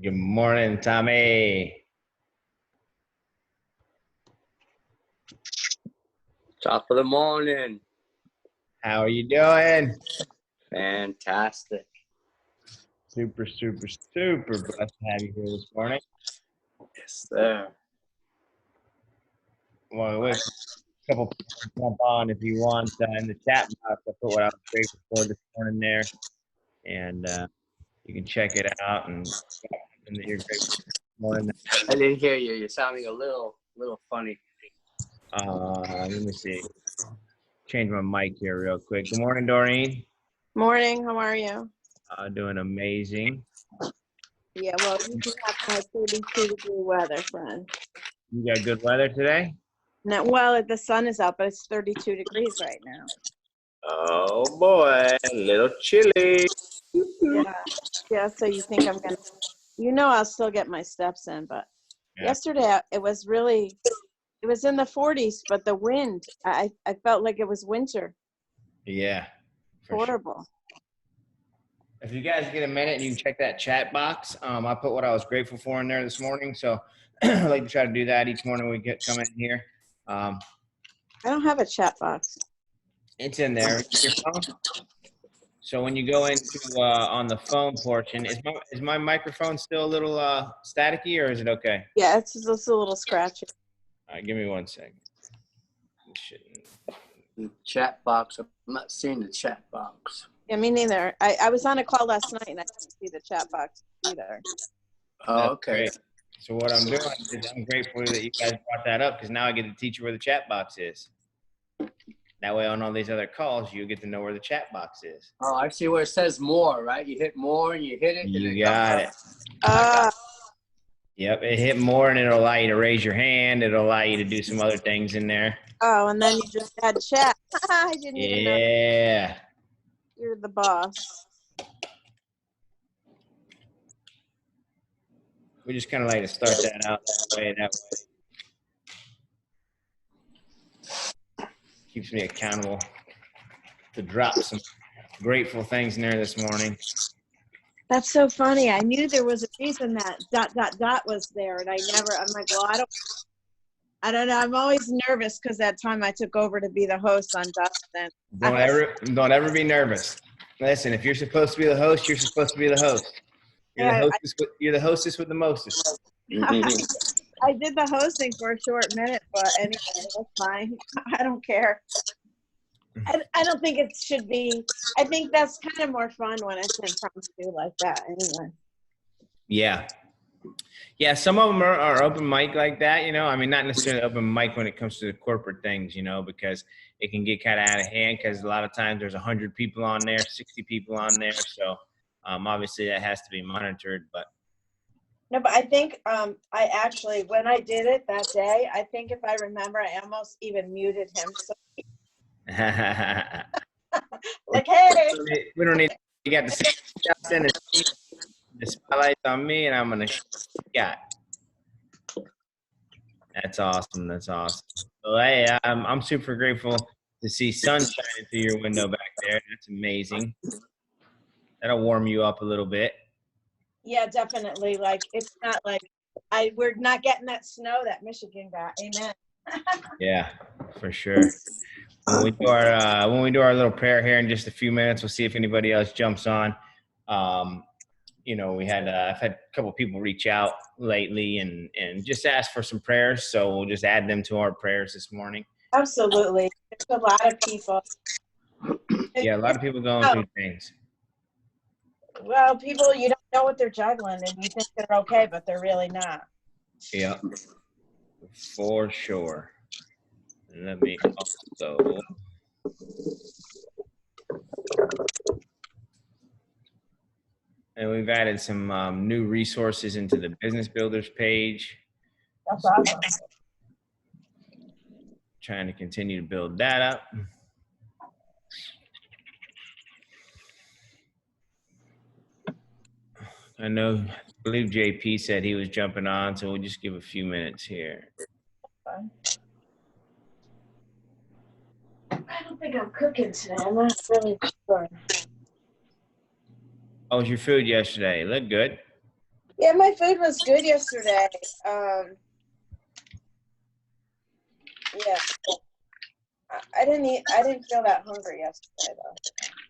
Good morning, Tommy. Top of the morning. How are you doing? Fantastic. Super blessed to have you here this morning. Yes, sir. Well, wait a couple people to jump on if you want in the chat box. I put what I was grateful for this morning there, and you can check it out and that you're grateful for this morning. I didn't hear you. You're sounding a little funny. Let me see. Change my mic here real quick. Good morning, Doreen. Morning, how are you? Doing amazing. Yeah, well, you can have my 32-degree weather, friend. You got good weather today? Now, well, the sun is out, but it's 32 degrees right now. Oh boy, a little chilly. Yeah, so you think I'm going to, I'll still get my steps in, but yesterday it was in the 40s, but the wind, I felt like it was winter. Yeah. Horrible. Sure. If you guys get a minute, you can check that chat box. I put what I was grateful for in there this morning. So I like to try to do that each morning we come in here. I don't have a chat box. It's in there. Your phone. So when you go into on the phone portion, is my microphone still a little staticky, or is it okay? Yeah, it's just a little scratchy. All right, give me 1 second. The chat box. I'm not seeing the chat box. Yeah, me neither. I was on a call last night and I didn't see the chat box either. Oh, okay. Great. So what I'm doing is I'm grateful that you guys brought that up, because now I get to teach you where the chat box is. That way on all these other calls, you get to know where the chat box is. Oh, I see where it says more, right? You hit more and you hit it. You got it. Yep, it hit more and it'll allow you to raise your hand. It'll allow you to do some other things in there. Oh, and then you just had chat. I didn't even know. Yeah. You're the boss. We just kind of like to start that out that way. Keeps me accountable to drop some grateful things in there this morning. That's so funny. I knew there was a reason that ... was there, and I'm like, well, I don't know. I'm always nervous because that time I took over to be the host on Dustin. Don't ever be nervous. Listen, if you're supposed to be the host, you're supposed to be the host. You're the hostess with the mostest. I did the hosting for a short minute, but anyway, that's fine. I don't care. I don't think it should be. I think that's kind of more fun when it's impromptu like that. Anyway. Yeah. Yeah, some of them are open mic like that, I mean, not necessarily open mic when it comes to the corporate things, because it can get kind of out of hand, because a lot of times there's 100 people on there, 60 people on there. So obviously that has to be monitored. But no, but I think I actually, when I did it that day, I think if I remember, I almost even muted him. So like, hey, we don't need. You got the shots in the spotlight on me, and I'm gonna shot. That's awesome. So hey, I'm super grateful to see sun shining through your window back there. That's amazing. That'll warm you up a little bit. Yeah, definitely. Like, it's not like we're not getting that snow that Michigan got. Amen. Yeah, for sure. When we do our little prayer here in just a few minutes, we'll see if anybody else jumps on. We had I've had a couple of people reach out lately and just ask for some prayers, so we'll just add them to our prayers this morning. Absolutely, there's a lot of people. Yeah, a lot of people going through things. Well, people, you don't know what they're juggling, and you think they're okay, but they're really not. Yeah, for sure. Let me also. And we've added some new resources into the Business Builders page. That's awesome. Trying to continue to build that up. I believe JP said he was jumping on, so we'll just give a few minutes here. I don't think I'm cooking today. I'm not really sure. How was your food yesterday? It looked good. Yeah, my food was good yesterday. Yeah, I didn't eat. I didn't feel that hungry yesterday though.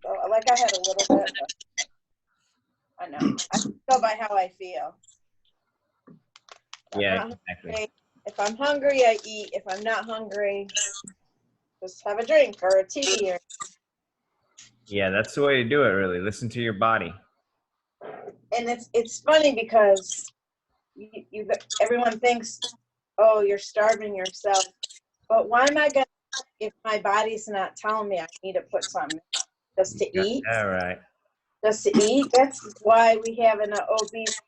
So, like I had a little bit, but I know. I go by how I feel. If I'm Yeah, not exactly. hungry, if I'm hungry, I eat. If I'm not hungry, just have a drink or a tea. Or, Yeah, that's the way to do it, really. Listen to your body. and it's funny because you everyone thinks, oh, you're starving yourself. But why am I gonna if my body's not telling me I need to put something just to Yeah, eat? all right. Just to eat. That's why we have an obese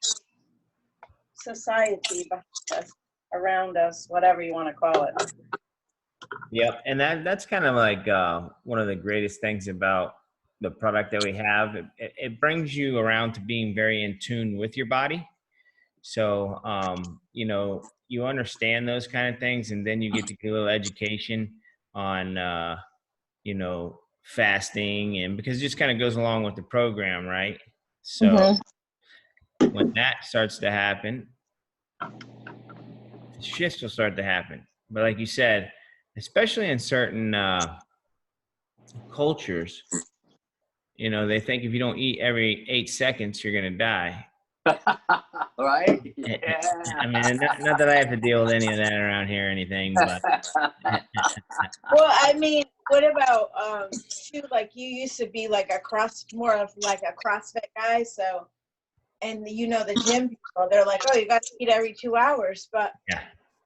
society behind us, around us, whatever you want to call it. Yep, and that's kind of like one of the greatest things about the product that we have. It brings you around to being very in tune with your body. So you know, you understand those kind of things, and then you get to get a little education on you know, fasting, and because it just kind of goes along with the program, right? So when that starts to happen, shifts will start to happen. But like you said, especially in certain cultures, you know, they think if you don't eat every 8 seconds, you're gonna die. Right? I mean, not that I have to deal with any of that around here or anything, but Well, I mean, what about too? Like you used to be like more of like a CrossFit guy, so and you know the gym people, they're like, oh, you got to eat every 2 hours, but yeah,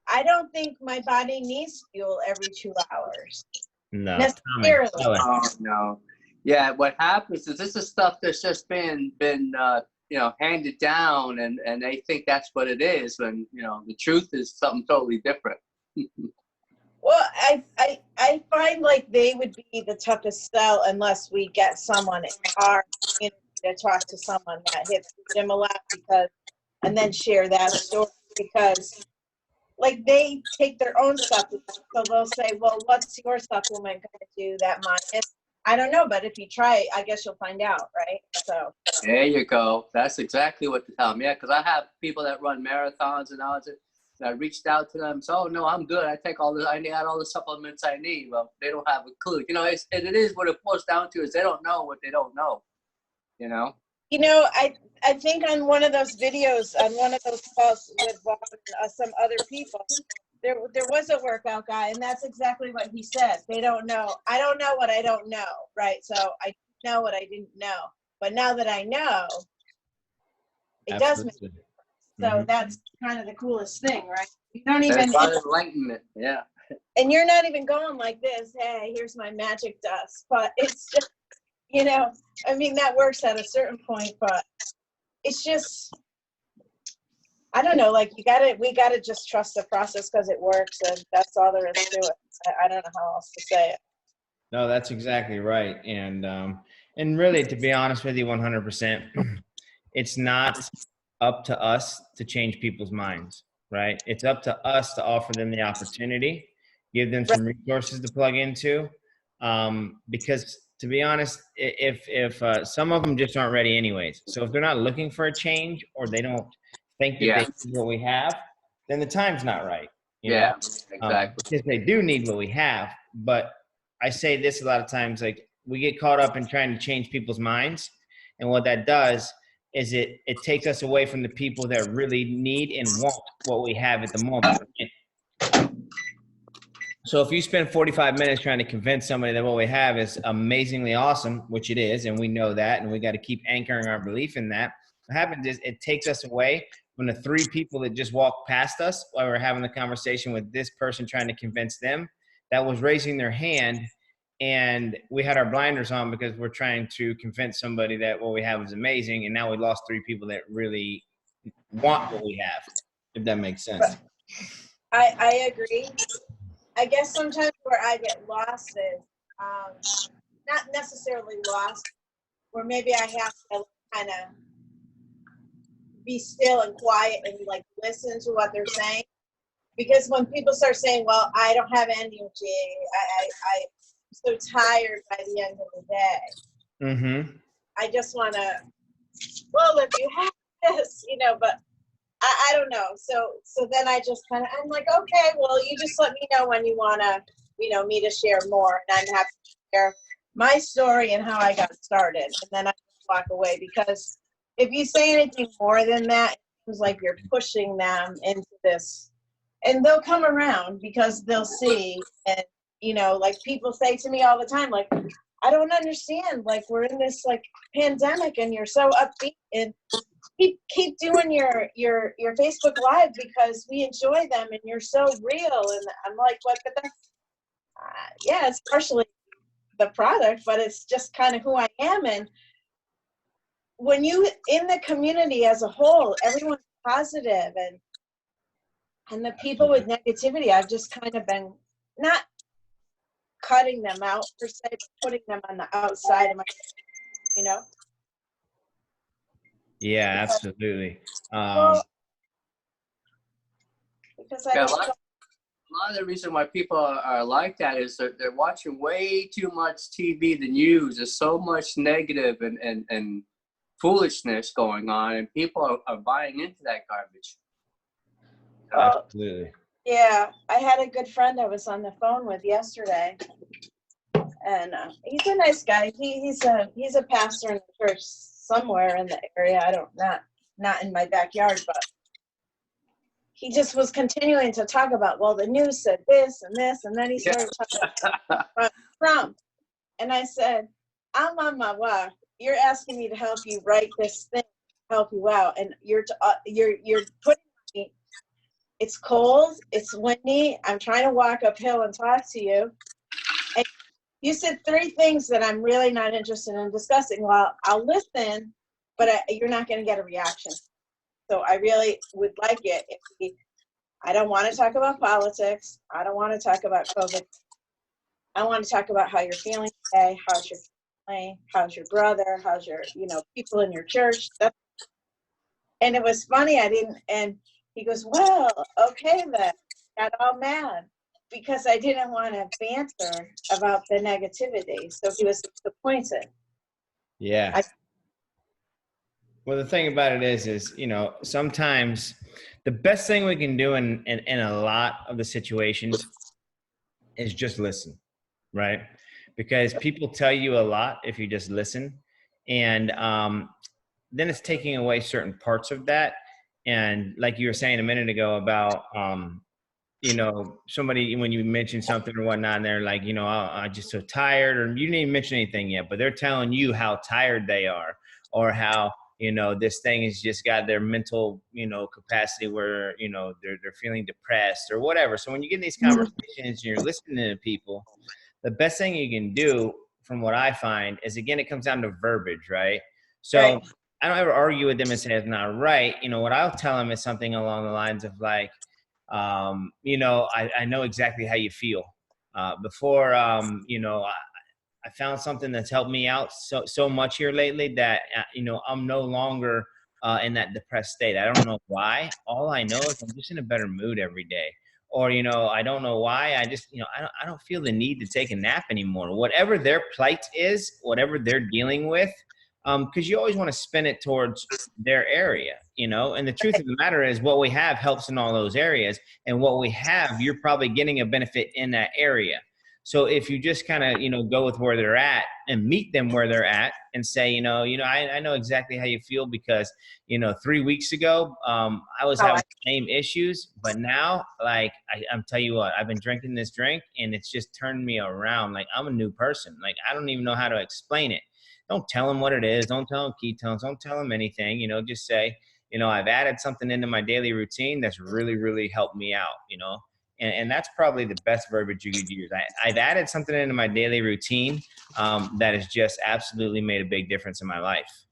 I don't think my body needs fuel every 2 hours no, necessarily. tell it. Oh no. Yeah, what happens is this is stuff that's just been you know, handed down, and they think that's what it is, when you know the truth is something totally different. Well, I find like they would be the toughest sell unless we get someone in our community to talk to someone that hits the gym a lot and then share that story because like they take their own supplement, so they'll say, well, what's your supplement going to do that mine is? I don't know, but if you try it, I guess you'll find out, right? So There you go. That's exactly what to tell them. Yeah, because I have people that run marathons and all that. I reached out to them. So, oh, no, I'm good. I take all this. I got all the supplements I need. Well, they don't have a clue. You know, it is what it boils down to is they don't know what they don't know. You know. you know, I think on one of those videos, on one of those calls with Bob and some other people, there was a workout guy, and that's exactly what he said. They don't know. I don't know what I don't know, right? So I know what I didn't know, but now that I know, it does make Absolutely. sense. So Mhm. that's kind of the coolest thing, right? You don't That's even, about enlightenment. Yeah. and you're not even going like this. Hey, here's my magic dust, but it's just, you know, I mean that works at a certain point, but it's just I don't know, like we gotta just trust the process because it works, and that's all there is to it. I don't know how else to say it. No, that's exactly right. And really, to be honest with you, 100%, it's not up to us to change people's minds, right? It's up to us to offer them the opportunity, give them some resources to plug into. Because to be honest, if some of them just aren't ready anyways. So if they're not looking for a change or they don't think that they Yeah. need what we have, then the time's not right, you know? Yeah. Exactly. Because they do need what we have. But I say this a lot of times, like we get caught up in trying to change people's minds. And what that does is it takes us away from the people that really need and want what we have at the moment. So if you spend 45 minutes trying to convince somebody that what we have is amazingly awesome, which it is, and we know that, and we got to keep anchoring our belief in that, what happens is it takes us away from the three people that just walked past us while we were having the conversation with this person trying to convince them that was raising their hand, and we had our blinders on because we're trying to convince somebody that what we have is amazing, and now we lost three people that really want what we have, if that makes sense. I agree. I guess sometimes where I get lost is not necessarily lost, where maybe I have to kind of be still and quiet and like listen to what they're saying. Because when people start saying, "Well, I don't have energy, I'm so tired by the end of the day," Mm-hmm. I just want to, well, if you have this, you know, but don't know. So then I just kind of, I'm like, okay, well, you just let me know when you want to, me to share more, and I'm happy to share my story and how I got started. And then I walk away, because if you say anything more than that, it seems like you're pushing them into this, and they'll come around because they'll see. And, like people say to me all the time, like, I don't understand. Like, we're in this like pandemic and you're so upbeat, and keep doing your Facebook Live because we enjoy them and you're so real. And I'm like, what? But that's, yeah, it's partially the product, but it's just kind of who I am. And when you in the community as a whole, everyone's positive, and the people with negativity, I've just kind of been not cutting them out per se, but putting them on the outside of my, Yeah, absolutely. Well, because I Yeah, don't. a lot of the reason why people are like that is they're watching way too much TV, the news. There's so much negative and foolishness going on, and people are buying into that garbage. Absolutely. Yeah, I had a good friend I was on the phone with yesterday, and he's a nice guy. He's a pastor in the church somewhere in the area. I don't not in my backyard, but he just was continuing to talk about, well, the news said this and this, and then he started talking about Trump. And I said, I'm on my way. You're asking me to help you write this thing, help you out, and you're putting me. It's cold. It's windy. I'm trying to walk uphill and talk to you. And you said 3 things that I'm really not interested in discussing. Well, I'll listen, but you're not going to get a reaction. So I really would like it if I don't want to talk about politics. I don't want to talk about COVID. I want to talk about how you're feeling today. How's your family? How's your brother? How's your, people in your church? And it was funny. And he goes, well, okay then. Got all mad because I didn't want to banter about the negativity. So he was disappointed. Yeah. Well, the thing about it is, sometimes the best thing we can do in a lot of the situations is just listen, right? Because people tell you a lot if you just listen. And then it's taking away certain parts of that. And like you were saying a minute ago about, somebody, when you mention something or whatnot, and they're like, I'm just so tired, or you didn't even mention anything yet, but they're telling you how tired they are, or how, this thing has just got their mental, capacity where, they're feeling depressed or whatever. So when you get in these conversations and you're listening to people, the best thing you can do, from what I find, is, again, it comes down to verbiage, right? So Right. I don't ever argue with them and say it's not right. What I'll tell them is something along the lines of like, I know exactly how you feel. Before, I found something that's helped me out so much here lately that, I'm no longer in that depressed state. I don't know why. All I know is I'm just in a better mood every day. Or, I don't know why. I just, I don't feel the need to take a nap anymore. Whatever their plight is, whatever they're dealing with, because you always want to spin it towards their area, and the truth of the matter is what we have helps in all those areas, and what we have, you're probably getting a benefit in that area. So if you just kind of, go with where they're at and meet them where they're at and say, I know exactly how you feel because, 3 weeks ago, I was having the same issues, but now, like, I'm tell you what, I've been drinking this drink and it's just turned me around. Like, I'm a new person. Like, I don't even know how to explain it. Don't tell them what it is. Don't tell them ketones. Don't tell them anything. Just say, I've added something into my daily routine that's really, really helped me out, and that's probably the best verbiage you could use. I've added something into my daily routine that has just absolutely made a big difference in my life,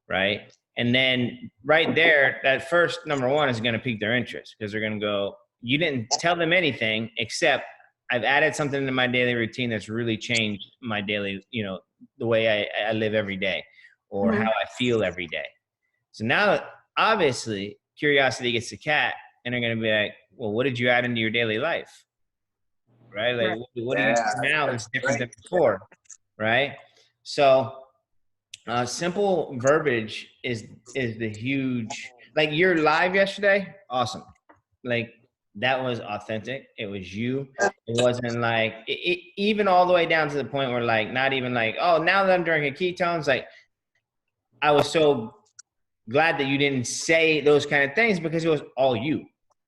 right? And then right there, that first number one is going to pique their interest because they're going to go, you didn't tell them anything except I've added something into my daily routine that's really changed my daily, the way I live every day or how I feel every day. So now, obviously, curiosity gets the cat, and they're going to be like, well, what did you add into your daily life? Right? Like, what do you do now that's different than before? Right? So simple verbiage is the huge like your live yesterday, awesome. Like that was authentic. It was you. It wasn't like even all the way down to the point where like not even like, oh, now that I'm drinking ketones, like I was so glad that you didn't say those kind of things because it was all you,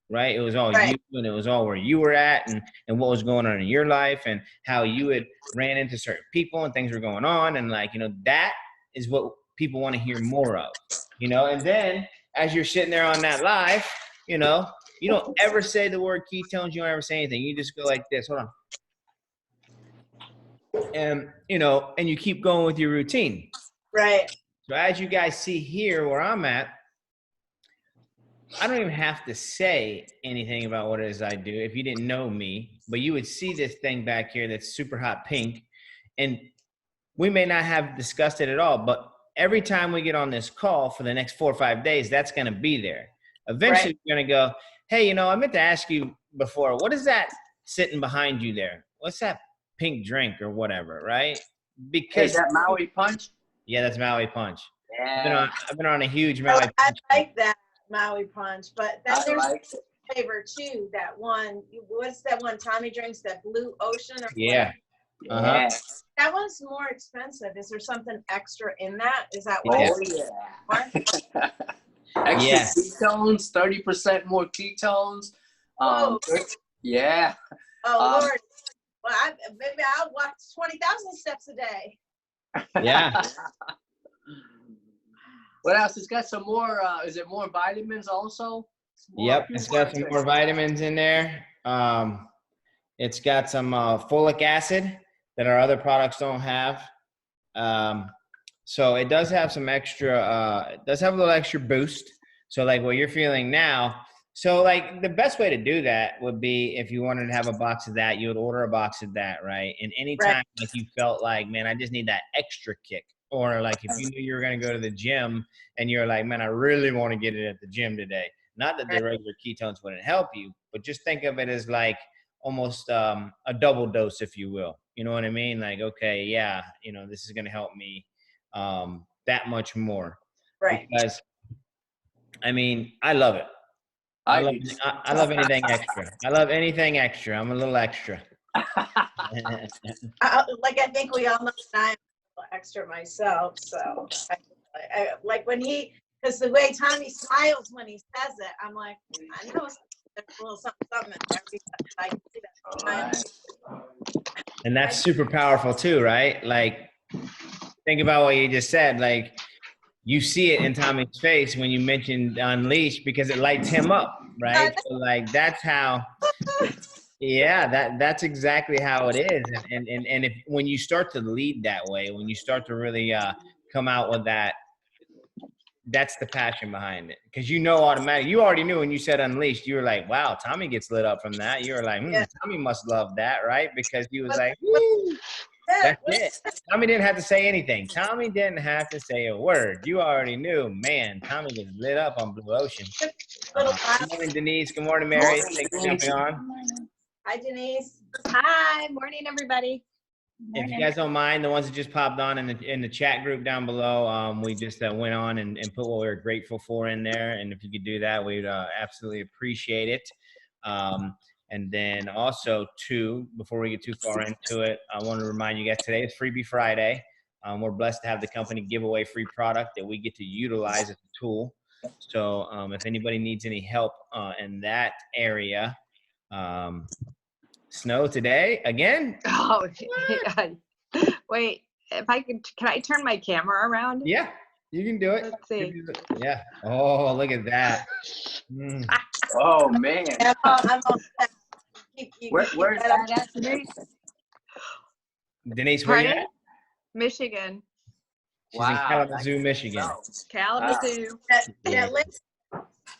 right? It was all Right. you, and it was all where you were at and what was going on in your life and how you had ran into certain people and things were going on. And like, you know, that is what people want to hear more of, you know? And then as you're sitting there on that live, you know, you don't ever say the word ketones. You don't ever say anything. You just go like this. Hold on. And, you know, and you keep going with your routine. Right. So as you guys see here where I'm at, I don't even have to say anything about what it is I do if you didn't know me, but you would see this thing back here that's super hot pink. And we may not have discussed it at all, but every time we get on this call for the next 4 or 5 days, that's going to be there. Eventually, Right. you're going to go, hey, you know, I meant to ask you before, what is that sitting behind you there? What's that pink drink or whatever, right? Because Is that Maui Punch? yeah, that's Maui Punch. Yeah. I've been on a huge Maui I Punch. like that Maui Punch, but then I there's like it. flavor too. That one, what's that one Tommy drinks? That Blue Ocean or Yeah. whatever. Uh-huh. Yeah. That one's more expensive. Is there something extra in that? Is that why? Yeah. Oh, it's yeah. more? Extra Yes. ketones, 30% more ketones. Whoa. Yeah. Oh Lord. Well, maybe I'll walk 20,000 steps a day. Yeah. What else? It's got some more. Is it more vitamins also? Yep, it's got some more vitamins in there. It's got some folic acid that our other products don't have. So it does have some extra, it does have a little extra boost. So like what you're feeling now. So like the best way to do that would be if you wanted to have a box of that, you would order a box of that, right? And anytime Right. like you felt like, man, I just need that extra kick. Or like if you knew you were going to go to the gym and you're like, man, I really want to get it at the gym today. Not that the Right. regular ketones wouldn't help you, but just think of it as like almost a double dose, if you will. You know what I mean? Like, okay, yeah, you know, this is going to help me that much more. Right. Because, I mean, I love it. I love anything extra. I love anything extra. I'm a little extra. Like I think we all know that I'm a little extra myself. So I like when because the way Tommy smiles when he says it, I'm like, I know there's a little something in there because I can see that smile. And that's super powerful too, right? Like, think about what you just said. Like, you see it in Tommy's face when you mentioned Unleash because it lights him up, right? So like that's how, yeah, that's exactly how it is. And if when you start to lead that way, when you start to really come out with that, that's the passion behind it. Because you know automatically, you already knew when you said Unleashed, you were like, wow, Tommy gets lit up from that. You were like, Yeah. Tommy must love that, right? Because he was But- like, but- woo. Yeah, That's it. Tommy didn't have to say anything. Tommy didn't have to say a word. You already knew, man, Tommy gets lit up on Blue Ocean. Good morning, Denise. Good morning, Mary. Thanks for jumping on. Hi, Denise. Hi, morning, everybody. If you guys don't mind, the ones that just popped on in the chat group down below, we just went on and put what we were grateful for in there. And if you could do that, we'd absolutely appreciate it. And then also, too, before we get too far into it, I want to remind you guys today is Freebie Friday. We're blessed to have the company give away free product that we get to utilize as a tool. So if anybody needs any help in that area, snow today again? Oh, wait. If I could, can I turn my camera around? Yeah, you can do it. Let's see. Yeah. Oh, look at that. Mm. Oh man. I'm all set. Where's that at, Denise? Denise, where you Pardon? at? Michigan. She's in Kalamazoo, Michigan. Kalamazoo.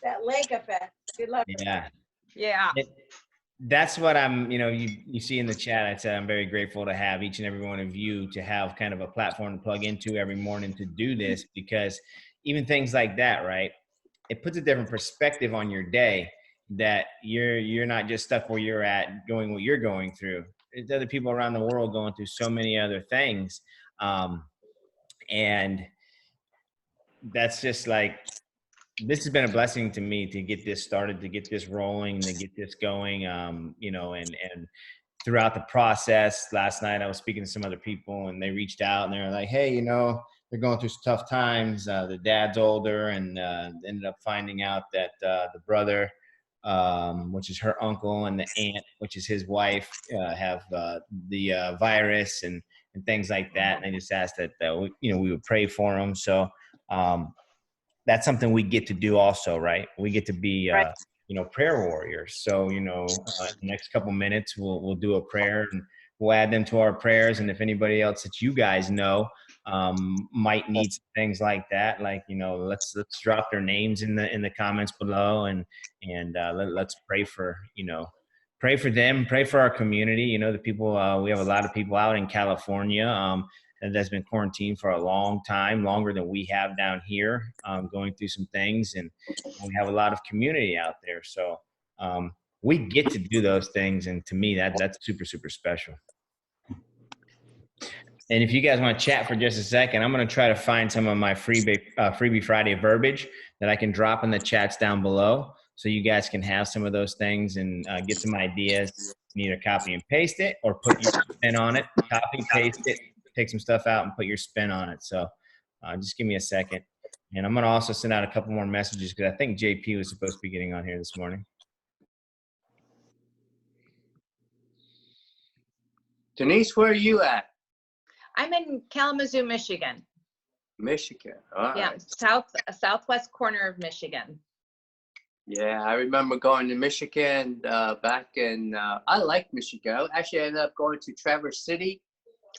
that lake effect. Good luck. with Yeah. Yeah. That's what I'm, you see in the chat, I said I'm very grateful to have each and every one of you to have kind of a platform to plug into every morning to do this, because even things like that, right? It puts a different perspective on your day, that you're not just stuck where you're at going what you're going through. There's other people around the world going through so many other things. And that's just like, this has been a blessing to me to get this started, to get this rolling, to get this going. You know, and throughout the process, last night I was speaking to some other people, and they reached out and they were like, "Hey, you know, they're going through some tough times. The dad's older, and ended up finding out that the brother, which is her uncle, and the aunt, which is his wife, have the virus and things like that. And they just asked that we, you know, we would pray for them. So that's something we get to do also, right? We get to be Right. you know, prayer warriors. So, you know, the next couple minutes we'll do a prayer, and we'll add them to our prayers. And if anybody else that you guys know might need some things like that, like, you know, let's drop their names in the comments below, and let's pray for, you know, pray for them, pray for our community. You know, the people, we have a lot of people out in California that's been quarantined for a long time, longer than we have down here, going through some things. And we have a lot of community out there. So we get to do those things. And to me, that's super, super special. And if you guys want to chat for just a second, I'm going to try to find some of my Freebie Friday verbiage that I can drop in the chats down below, so you guys can have some of those things and get some ideas. You can either copy and paste it or put your spin on it. Copy, paste it, take some stuff out and put your spin on it. So just give me a second. And I'm going to also send out a couple more messages, because I think JP was supposed to be getting on here this morning. Denise, where are you at? I'm in Kalamazoo, Michigan. Michigan. All right. Yeah, southwest corner of Michigan. Yeah, I remember going to Michigan back in, I like Michigan. I actually ended up going to Traverse City.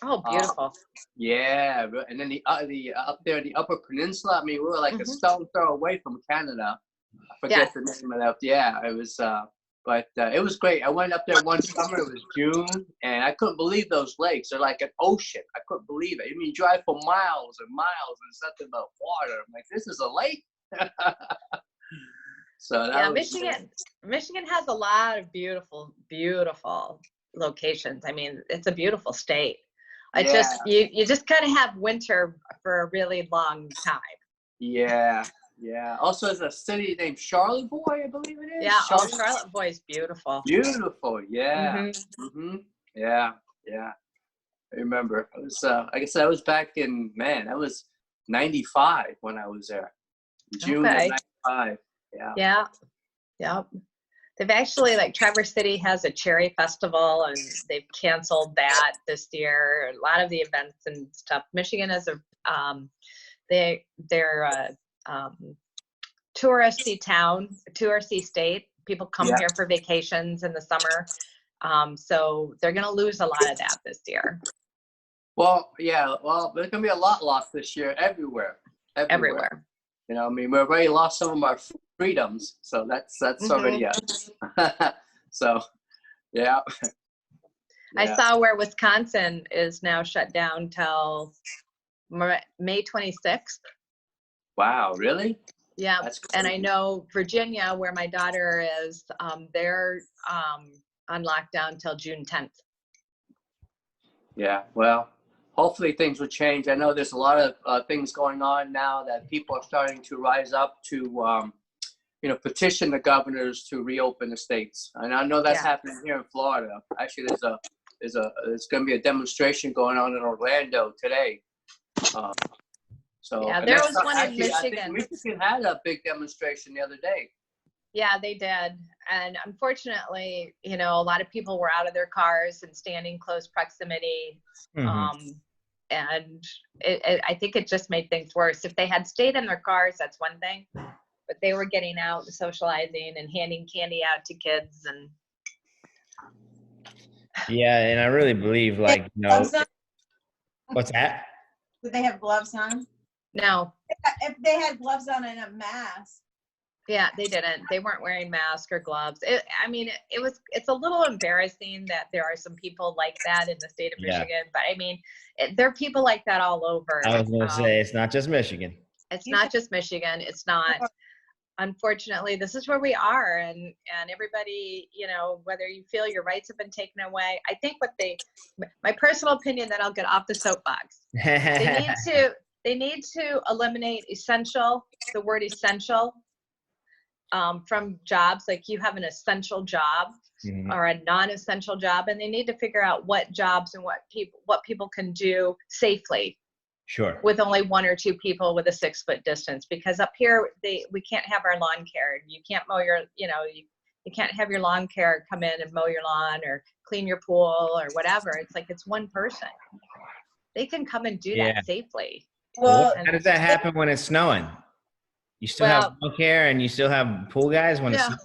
Oh, beautiful. Yeah, and then the up there, the Upper Peninsula. I mean, we were like a stone throw away from Canada. I forget the name of that. Yeah, it was, but it was great. I went up there one summer. It was June, and I couldn't believe those lakes. They're like an ocean. I couldn't believe it. I mean, you drive for miles and miles, and it's nothing but water. I'm like, this is a lake. So that yeah, was, Michigan has a lot of beautiful locations. I mean, it's a beautiful state. It's just you just kind of have winter for a really long time. Yeah. Also, there's a city named Charlevoix, I believe it is. Yeah, Charlevoix is beautiful. Beautiful. Yeah. Yeah. I remember. I was, like I said, I was back in, man, that was 95 when I was there. June of 95. Yeah. They've actually, like, Traverse City has a cherry festival, and they've canceled that this year. A lot of the events and stuff. Michigan is they're touristy town, touristy state. People come here for vacations in the summer. So they're going to lose a lot of that this year. Well, yeah. Well, there's going to be a lot lost this year everywhere. You know, I mean, we've already lost some of our freedoms, so that's already so, yeah. I saw where Wisconsin is now shut down till May 26th. Wow, really? Yeah, and I know Virginia, where my daughter is, they're on lockdown till June 10th. Yeah, well, hopefully things will change. I know there's a lot of things going on now that people are starting to rise up to, you know, petition the governors to reopen the states. And I know that's happening here in Florida. Actually, there's going to be a demonstration going on in Orlando today. So yeah, there was one in Michigan. I think Michigan had a big demonstration the other day. Yeah, they did. And unfortunately, you know, a lot of people were out of their cars and standing close proximity. And I think it just made things worse. If they had stayed in their cars, that's one thing. But they were getting out and socializing and handing candy out to kids. And yeah, and I really believe, like, you know, what's that? Did they have gloves on? no. If they had gloves on and a mask. Yeah, they didn't. They weren't wearing masks or gloves. It's a little embarrassing that there are some people like that in the state of Michigan. But I mean, there are people like that all over. I was going to say, it's not just Michigan. It's not just Michigan. It's not. Unfortunately, this is where we are, and everybody, you know, whether you feel your rights have been taken away, I think my personal opinion, that I'll get off the soapbox. They need to eliminate the word essential from jobs, like you have an essential job Mhm. or a non-essential job, and they need to figure out what jobs and what people can do safely Sure. with only 1 or 2 people with a 6-foot distance, because up here we can't have our lawn care. You can't mow your, you can't have your lawn care come in and mow your lawn or clean your pool or whatever. It's like, it's one person. They can come and do Yeah. that safely. Well, How does that happen when it's snowing? You still have Well, lawn care and you still have pool guys when it's no.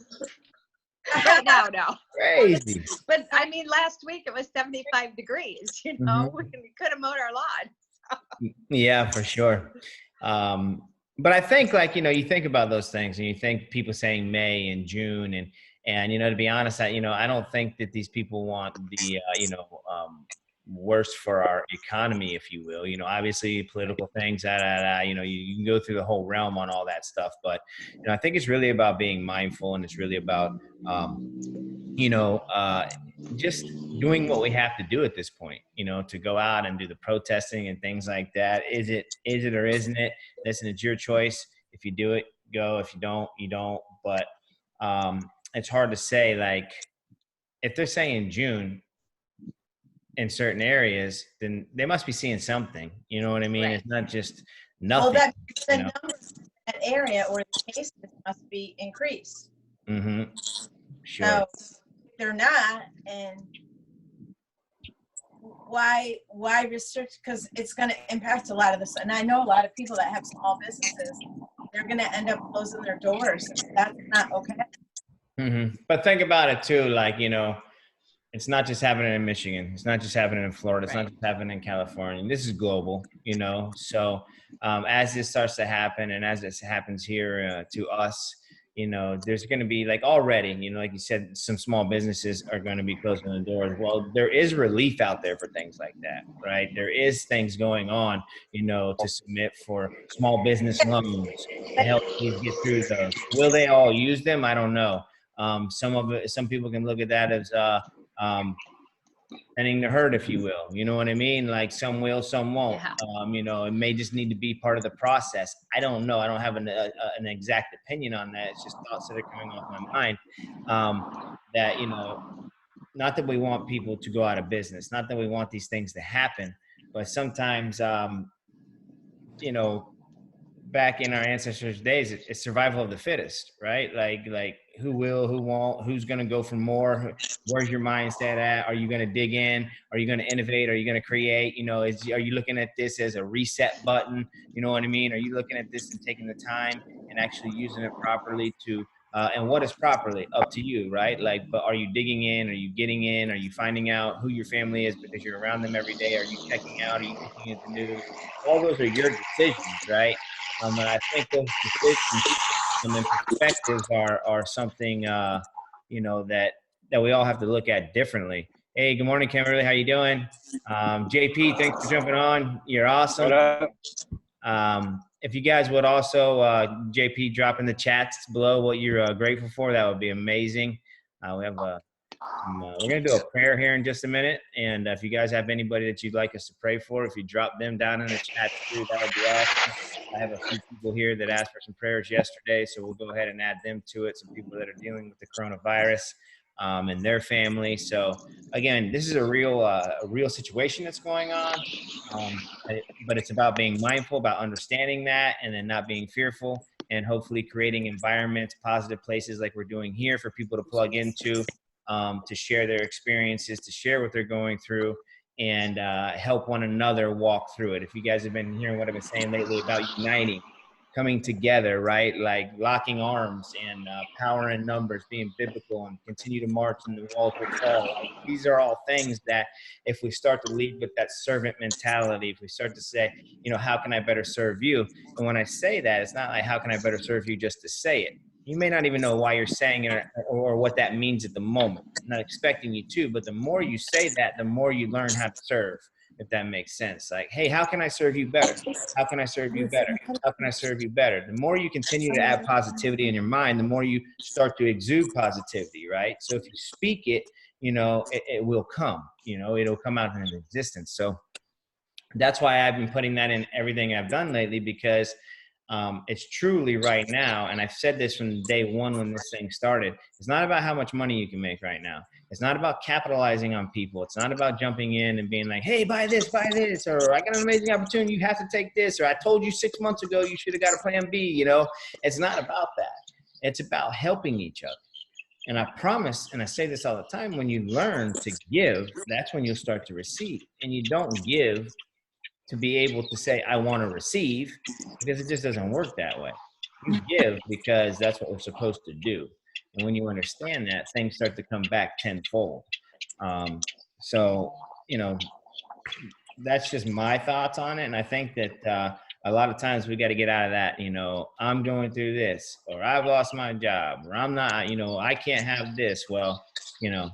Right now, no. crazy. But I mean, last week it was 75 degrees, we could have mowed our lawn. Yeah, for sure. But I think, like, you think about those things and you think people saying May and June and to be honest, I don't think that these people want the worst for our economy, if you will. Obviously political things, you can go through the whole realm on all that stuff, but I think it's really about being mindful, and it's really about just doing what we have to do at this point, to go out and do the protesting and things like that. Is it or isn't it? Listen, it's your choice. If you do it, go. If you don't, you don't. But it's hard to say, like, if they're saying June in certain areas, then they must be seeing something. You know what I mean? Right. It's not just well, nothing. the numbers in that area or the cases must be increased. Mm-hmm. Sure. So they're not, and why restrict? Because it's going to impact a lot of this. And I know a lot of people that have small businesses, they're going to end up closing their doors. That's not okay. Mm-hmm. But think about it too, like, it's not just happening in Michigan. It's not just happening in Florida. It's not just happening in California. This is global, So as this starts to happen, and as this happens here to us, there's going to be, like, already, like you said, some small businesses are going to be closing the doors. Well, there is relief out there for things like that, right? There is things going on, to submit for small business loans to help you get through those. Will they all use them? I don't know. Some people can look at that as tending to hurt, if you will. You know what I mean? Like, some will, some won't. Yeah. It may just need to be part of the process. I don't know. I don't have an exact opinion on that. It's just thoughts that are coming off my mind. That, not that we want people to go out of business, not that we want these things to happen, but sometimes, back in our ancestors' days, it's survival of the fittest, right? Like who will, who won't, who's going to go for more? Where's your mindset at? Are you going to dig in? Are you going to innovate? Are you going to create? Are you looking at this as a reset button? You know what I mean? Are you looking at this and taking the time and actually using it properly to, and what is properly up to you, right? Like, but are you digging in? Are you getting in? Are you finding out who your family is because you're around them every day? Are you checking out? Are you looking at the news? All those are your decisions, right? And I think those decisions and perspectives are something, that we all have to look at differently. Hey, good morning, Kimberly. How you doing? JP, thanks for jumping on. You're awesome. If you guys would also, JP, drop in the chats below what you're grateful for, that would be amazing. We have we're going to do a prayer here in just a minute. And if you guys have anybody that you'd like us to pray for, if you drop them down in the chat too, that would be awesome. I have a few people here that asked for some prayers yesterday, so we'll go ahead and add them to it. Some people that are dealing with the coronavirus and their family. So again, this is a real situation that's going on. But it's about being mindful, about understanding that, and then not being fearful, and hopefully creating environments, positive places like we're doing here for people to plug into, to share their experiences, to share what they're going through, and help one another walk through it. If you guys have been hearing what I've been saying lately about uniting, coming together, right? Like locking arms and power in numbers, being biblical, and continue to march and the walls will fall. Like, these are all things that if we start to lead with that servant mentality, if we start to say, how can I better serve you? And when I say that, it's not like, how can I better serve you just to say it? You may not even know why you're saying it or what that means at the moment. I'm not expecting you to, but the more you say that, the more you learn how to serve, if that makes sense. Like, hey, how can I serve you better? How can I serve you better? How can I serve you better? The more you continue to add positivity in your mind, the more you start to exude positivity, right? So if you speak it, it will come, it'll come out in existence. So that's why I've been putting that in everything I've done lately, because It's truly right now, and I've said this from day one when this thing started, it's not about how much money you can make right now. It's not about capitalizing on people. It's not about jumping in and being like, hey, buy this, or I got an amazing opportunity, you have to take this, or I told you 6 months ago you should have got a plan B, you know? It's not about that. It's about helping each other. And I promise, and I say this all the time, when you learn to give, that's when you'll start to receive. And you don't give to be able to say, I want to receive, because it just doesn't work that way. You give because that's what we're supposed to do. And when you understand that, things start to come back tenfold. So, you know, that's just my thoughts on it. And I think that a lot of times we got to get out of that, you know, I'm going through this, or I've lost my job, or I'm not, you know, I can't have this. Well, you know,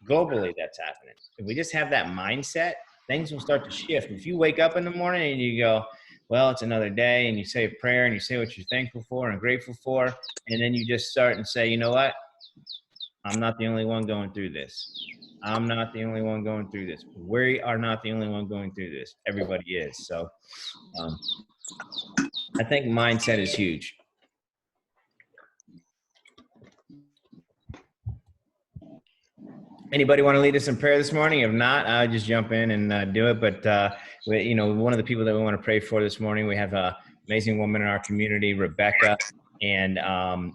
globally that's happening. If we just have that mindset, things will start to shift. If you wake up in the morning and you go, well, it's another day, and you say a prayer and you say what you're thankful for and grateful for, and then you just start and say, you know what? I'm not the only one going through this. I'm not the only one going through this. We are not the only one going through this. Everybody is. So I think mindset is huge. Anybody want to lead us in prayer this morning? If not, I'll just jump in and do it. But, you know, one of the people that we want to pray for this morning, we have an amazing woman in our community, Rebecca, and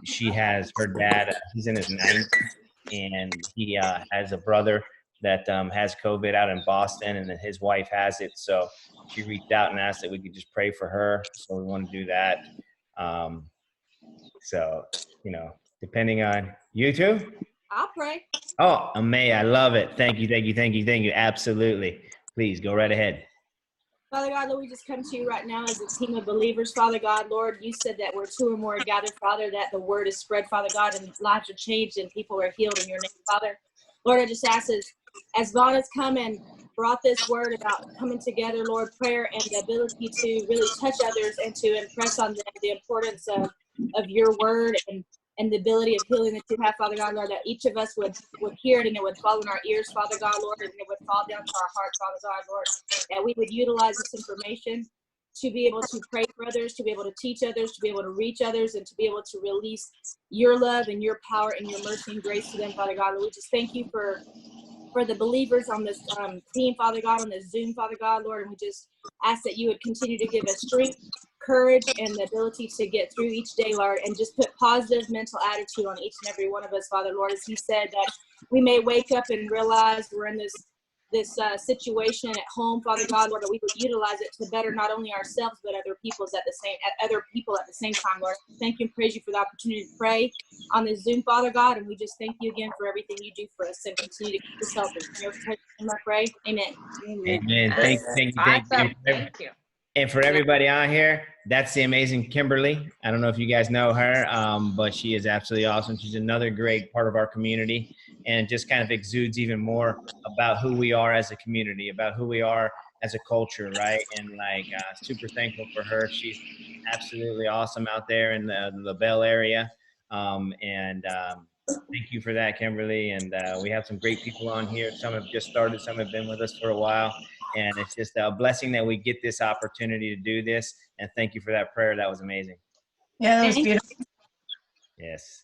she has her dad, he's in his 90s, and he has a brother that has COVID out in Boston, and then his wife has it. So she reached out and asked that we could just pray for her. So we want to do that. So, you know, depending on you too. I'll pray. Oh, Amay, I love it. Thank you, thank you, thank you, thank you. Absolutely. Please go right ahead. Father God, Lord, we just come to you right now as a team of believers, Father God. Lord, you said that where two or more are gathered, Father, that the word is spread, Father God, and lives are changed and people are healed in your name, Father. Lord, I just ask as Vaughn has come and brought this word about coming together, Lord, prayer and the ability to really touch others and to impress on them the importance of your word and the ability of healing that you have, Father God, Lord, that each of us would hear it and it would fall in our ears, Father God, Lord, and it would fall down to our heart, Father God, Lord, that we would utilize this information to be able to pray for others, to be able to teach others, to be able to reach others, and to be able to release your love and your power and your mercy and grace to them, Father God. Lord, we just thank you for the believers on this team, Father God, on this Zoom, Father God, Lord, and we just ask that you would continue to give us strength, courage, and the ability to get through each day, Lord, and just put positive mental attitude on each and every one of us, Father, Lord, as you said, that we may wake up and realize we're in this situation at home, Father God, Lord, that we would utilize it to better not only ourselves but other people at the same time, Lord. Thank you and praise you for the opportunity to pray on this Zoom, Father God, and we just thank you again for everything you do for us and continue to keep us healthy. In your name I pray. Amen. Amen. Thank you. Awesome. Thank you. And for everybody on here, that's the amazing Kimberly. I don't know if you guys know her, but she is absolutely awesome. She's another great part of our community, and just kind of exudes even more about who we are as a community, about who we are as a culture, right? And like, super thankful for her. She's absolutely awesome out there in the LaBelle area. Thank you for that, Kimberly. And we have some great people on here. Some have just started, some have been with us for a while. And it's just a blessing that we get this opportunity to do this. And thank you for that prayer. That was amazing. Yeah, that was beautiful. Yes.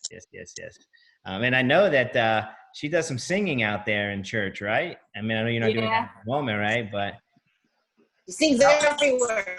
And I know that she does some singing out there in church, right? I mean, I know you're not doing that at the moment, right? But She sings everywhere.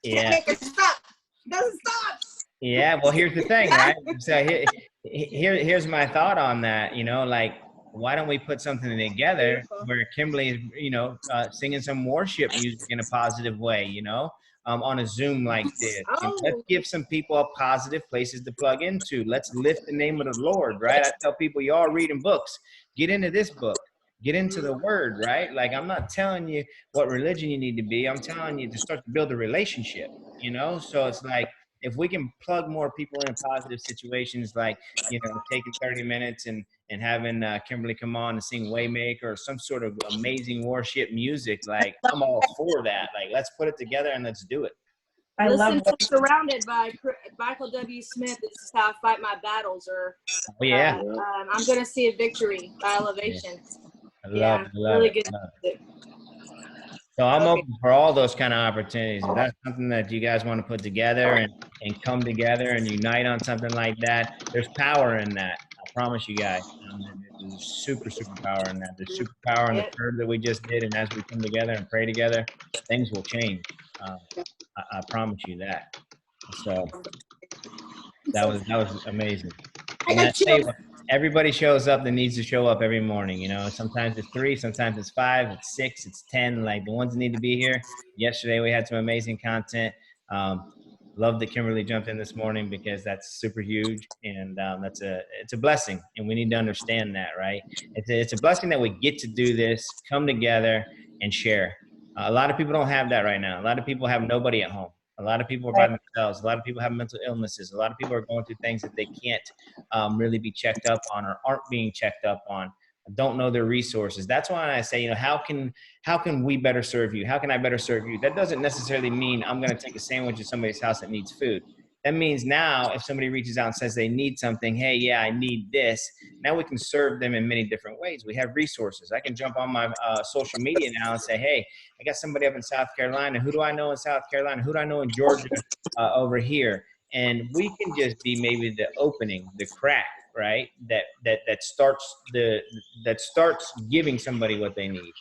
yeah. Can't make it stop. It doesn't stop. Yeah, well, here's the thing, right? So here's my thought on that. You know, like, why don't we put something together where Kimberly is, you know, singing some worship music in a positive way, you know, on a Zoom like this. And let's give some people positive places to plug into. Let's lift the name of the Lord, right? I tell people, you all reading books, get into this book. Get into the word, right? Like, I'm not telling you what religion you need to be. I'm telling you to start to build a relationship, you know? So it's like, if we can plug more people in positive situations, like, you know, taking 30 minutes and having Kimberly come on and sing Waymaker or some sort of amazing worship music, like, I'm all for that. Like, let's put it together and let's do it. I love Listen to Surrounded by Michael W. Smith. This is how I fight my battles. Or Oh, yeah. I'm going to see a victory by Elevation. I love it. Really good. So I'm Okay. open for all those kind of opportunities. If that's something that you guys want to put together and come together and unite on something like that, there's power in that. I promise you guys. There's super, super power in that. There's super power in the Yeah. curve that we just did. And as we come together and pray together, things will change. I promise you that. So that was amazing. I And I got tell you chills. what, everybody shows up that needs to show up every morning. You know, sometimes it's 3, sometimes it's 5, it's 6, it's 10. Like the ones that need to be here. Yesterday we had some amazing content. Love that Kimberly jumped in this morning because that's super huge, and it's a blessing, and we need to understand that, right? It's a blessing that we get to do this, come together, and share. A lot of people don't have that right now. A lot of people have nobody at home. A lot of people are by themselves. A lot of people have mental illnesses. A lot of people are going through things that they can't really be checked up on or aren't being checked up on. Don't know their resources. That's why I say, you know, how can we better serve you? How can I better serve you? That doesn't necessarily mean I'm going to take a sandwich at somebody's house that needs food. That means now if somebody reaches out and says they need something, hey, yeah, I need this. Now we can serve them in many different ways. We have resources. I can jump on my social media now and say, hey, I got somebody up in South Carolina. Who do I know in South Carolina? Who do I know in Georgia over here? And we can just be maybe the opening, the crack, right? That starts giving somebody what they need.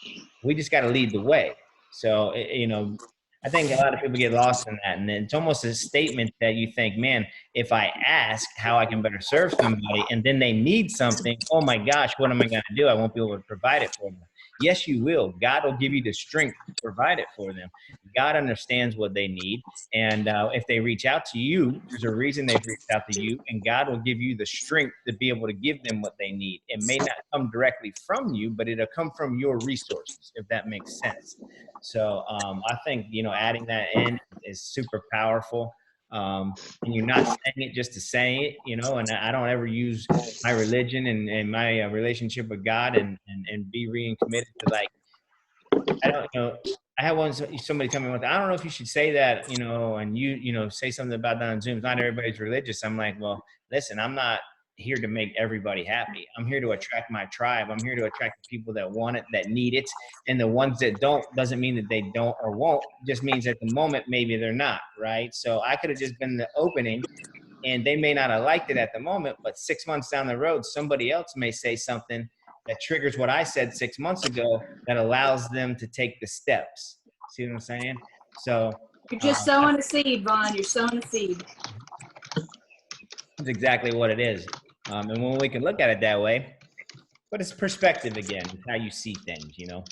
We just got to lead the way. So, you know, I think a lot of people get lost in that. And it's almost a statement that you think, man, if I ask how I can better serve somebody and then they need something, oh my gosh, what am I going to do? I won't be able to provide it for them. Yes, you will. God will give you the strength to provide it for them. God understands what they need. And if they reach out to you, there's a reason they've reached out to you, and God will give you the strength to be able to give them what they need. It may not come directly from you, but it'll come from your resources, if that makes sense. So I think, you know, adding that in is super powerful. And you're not saying it just to say it, you know, and I don't ever use my religion and my relationship with God and be committed to, like, I don't know. I had somebody tell me one thing, I don't know if you should say that, you know, and you know, say something about that on Zoom. Not everybody's religious. I'm like, well, listen, I'm not here to make everybody happy. I'm here to attract my tribe. I'm here to attract the people that want it, that need it. And the ones that don't doesn't mean that they don't or won't. Just means at the moment, maybe they're not, right? So I could have just been the opening, and they may not have liked it at the moment, but 6 months down the road, somebody else may say something that triggers what I said 6 months ago that allows them to take the steps. See what I'm saying? So You're just sowing a seed, Ron. You're sowing a seed. that's exactly what it is. And when we can look at it that way, but it's perspective again, it's how you see things, you know?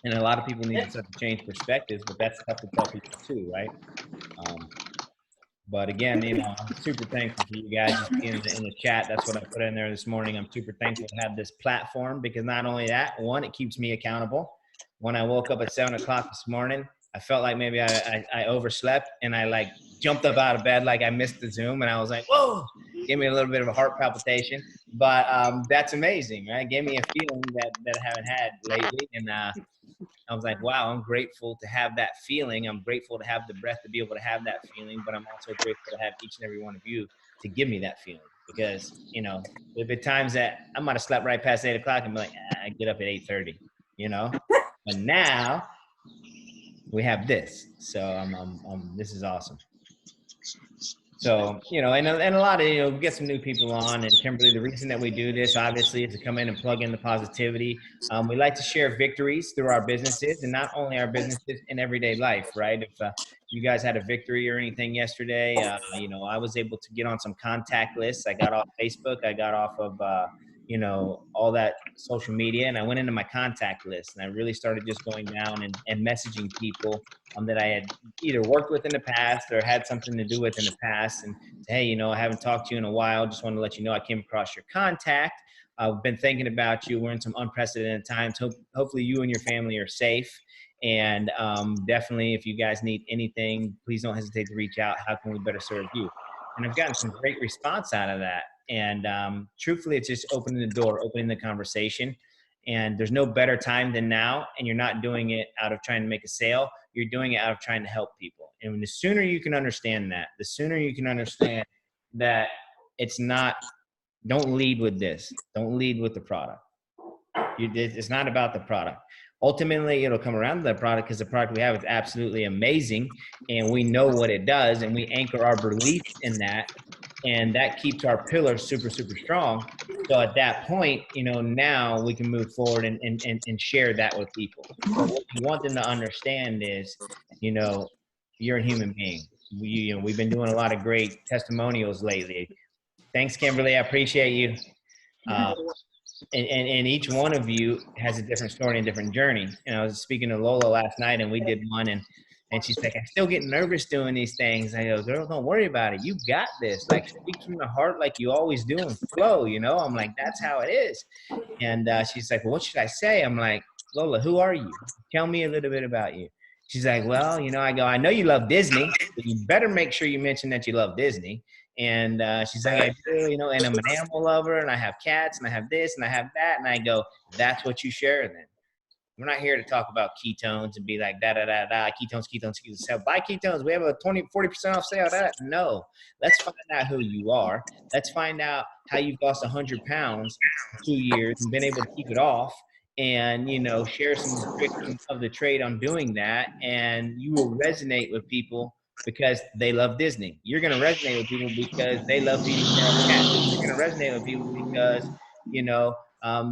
And a lot of people need to start to change perspectives, but that's tough to tell people too, right? But again, you know, I'm super thankful for you guys just being in the chat. That's what I put in there this morning. I'm super thankful to have this platform because not only that, one, it keeps me accountable. When I woke up at 7 o'clock this morning, I felt like maybe I overslept, and I like jumped up out of bed like I missed the Zoom, and I was like, whoa, gave me a little bit of a heart palpitation. But that's amazing, right? It gave me a feeling that I haven't had lately. And I was like, wow, I'm grateful to have that feeling. I'm grateful to have the breath to be able to have that feeling, but I'm also grateful to have each and every one of you to give me that feeling. Because, you know, there've been times that I might have slept right past 8 o'clock and be like, I get up at 8:30, you know? But now we have this. So this is awesome. So, you know, and a lot of, you know, get some new people on. And Kimberly, the reason that we do this, obviously, is to come in and plug in the positivity. We like to share victories through our businesses, and not only our businesses, in everyday life, right? If you guys had a victory or anything yesterday, you know, I was able to get on some contact lists. I got off Facebook. I got off of, you know, all that social media, and I went into my contact list, and I really started just going down and messaging people that I had either worked with in the past or had something to do with in the past, and say, hey, you know, I haven't talked to you in a while. Just want to let you know I came across your contact. I've been thinking about you. We're in some unprecedented times. Hopefully you and your family are safe. And definitely, if you guys need anything, please don't hesitate to reach out. How can we better serve you? And I've gotten some great response out of that. And truthfully, it's just opening the door, opening the conversation. And there's no better time than now. And you're not doing it out of trying to make a sale. You're doing it out of trying to help people. And the sooner you can understand that, the sooner you can understand that it's not, don't lead with this. Don't lead with the product. It's not about the product. Ultimately, it'll come around to the product because the product we have is absolutely amazing, and we know what it does, and we anchor our belief in that, and that keeps our pillars super, super strong. So at that point, now we can move forward and share that with people. But what you want them to understand is, you're a human being. We've been doing a lot of great testimonials lately. Thanks, Kimberly. I appreciate you. And each one of you has a different story and different journey. I was speaking to Lola last night, and we did one, and she's like, I still get nervous doing these things. I go, girl, don't worry about it. You got this. Like, speak from the heart like you always do and flow, I'm like, that's how it is. And she's like, well, what should I say? I'm like, Lola, who are you? Tell me a little bit about you. She's like, well, I go, I know you love Disney, but you better make sure you mention that you love Disney. And she's like, I do, and I'm an animal lover, and I have cats, and I have this, and I have that. And I go, that's what you share then. We're not here to talk about ketones and be like, ketones. So buy ketones. We have a 40% off sale. No, let's find out who you are. Let's find out how you've lost 100 pounds in 2 years and been able to keep it off. And, share some tricks of the trade on doing that. And you will resonate with people because they love Disney. You're going to resonate with people because they love feeding their cats. You're going to resonate with people because,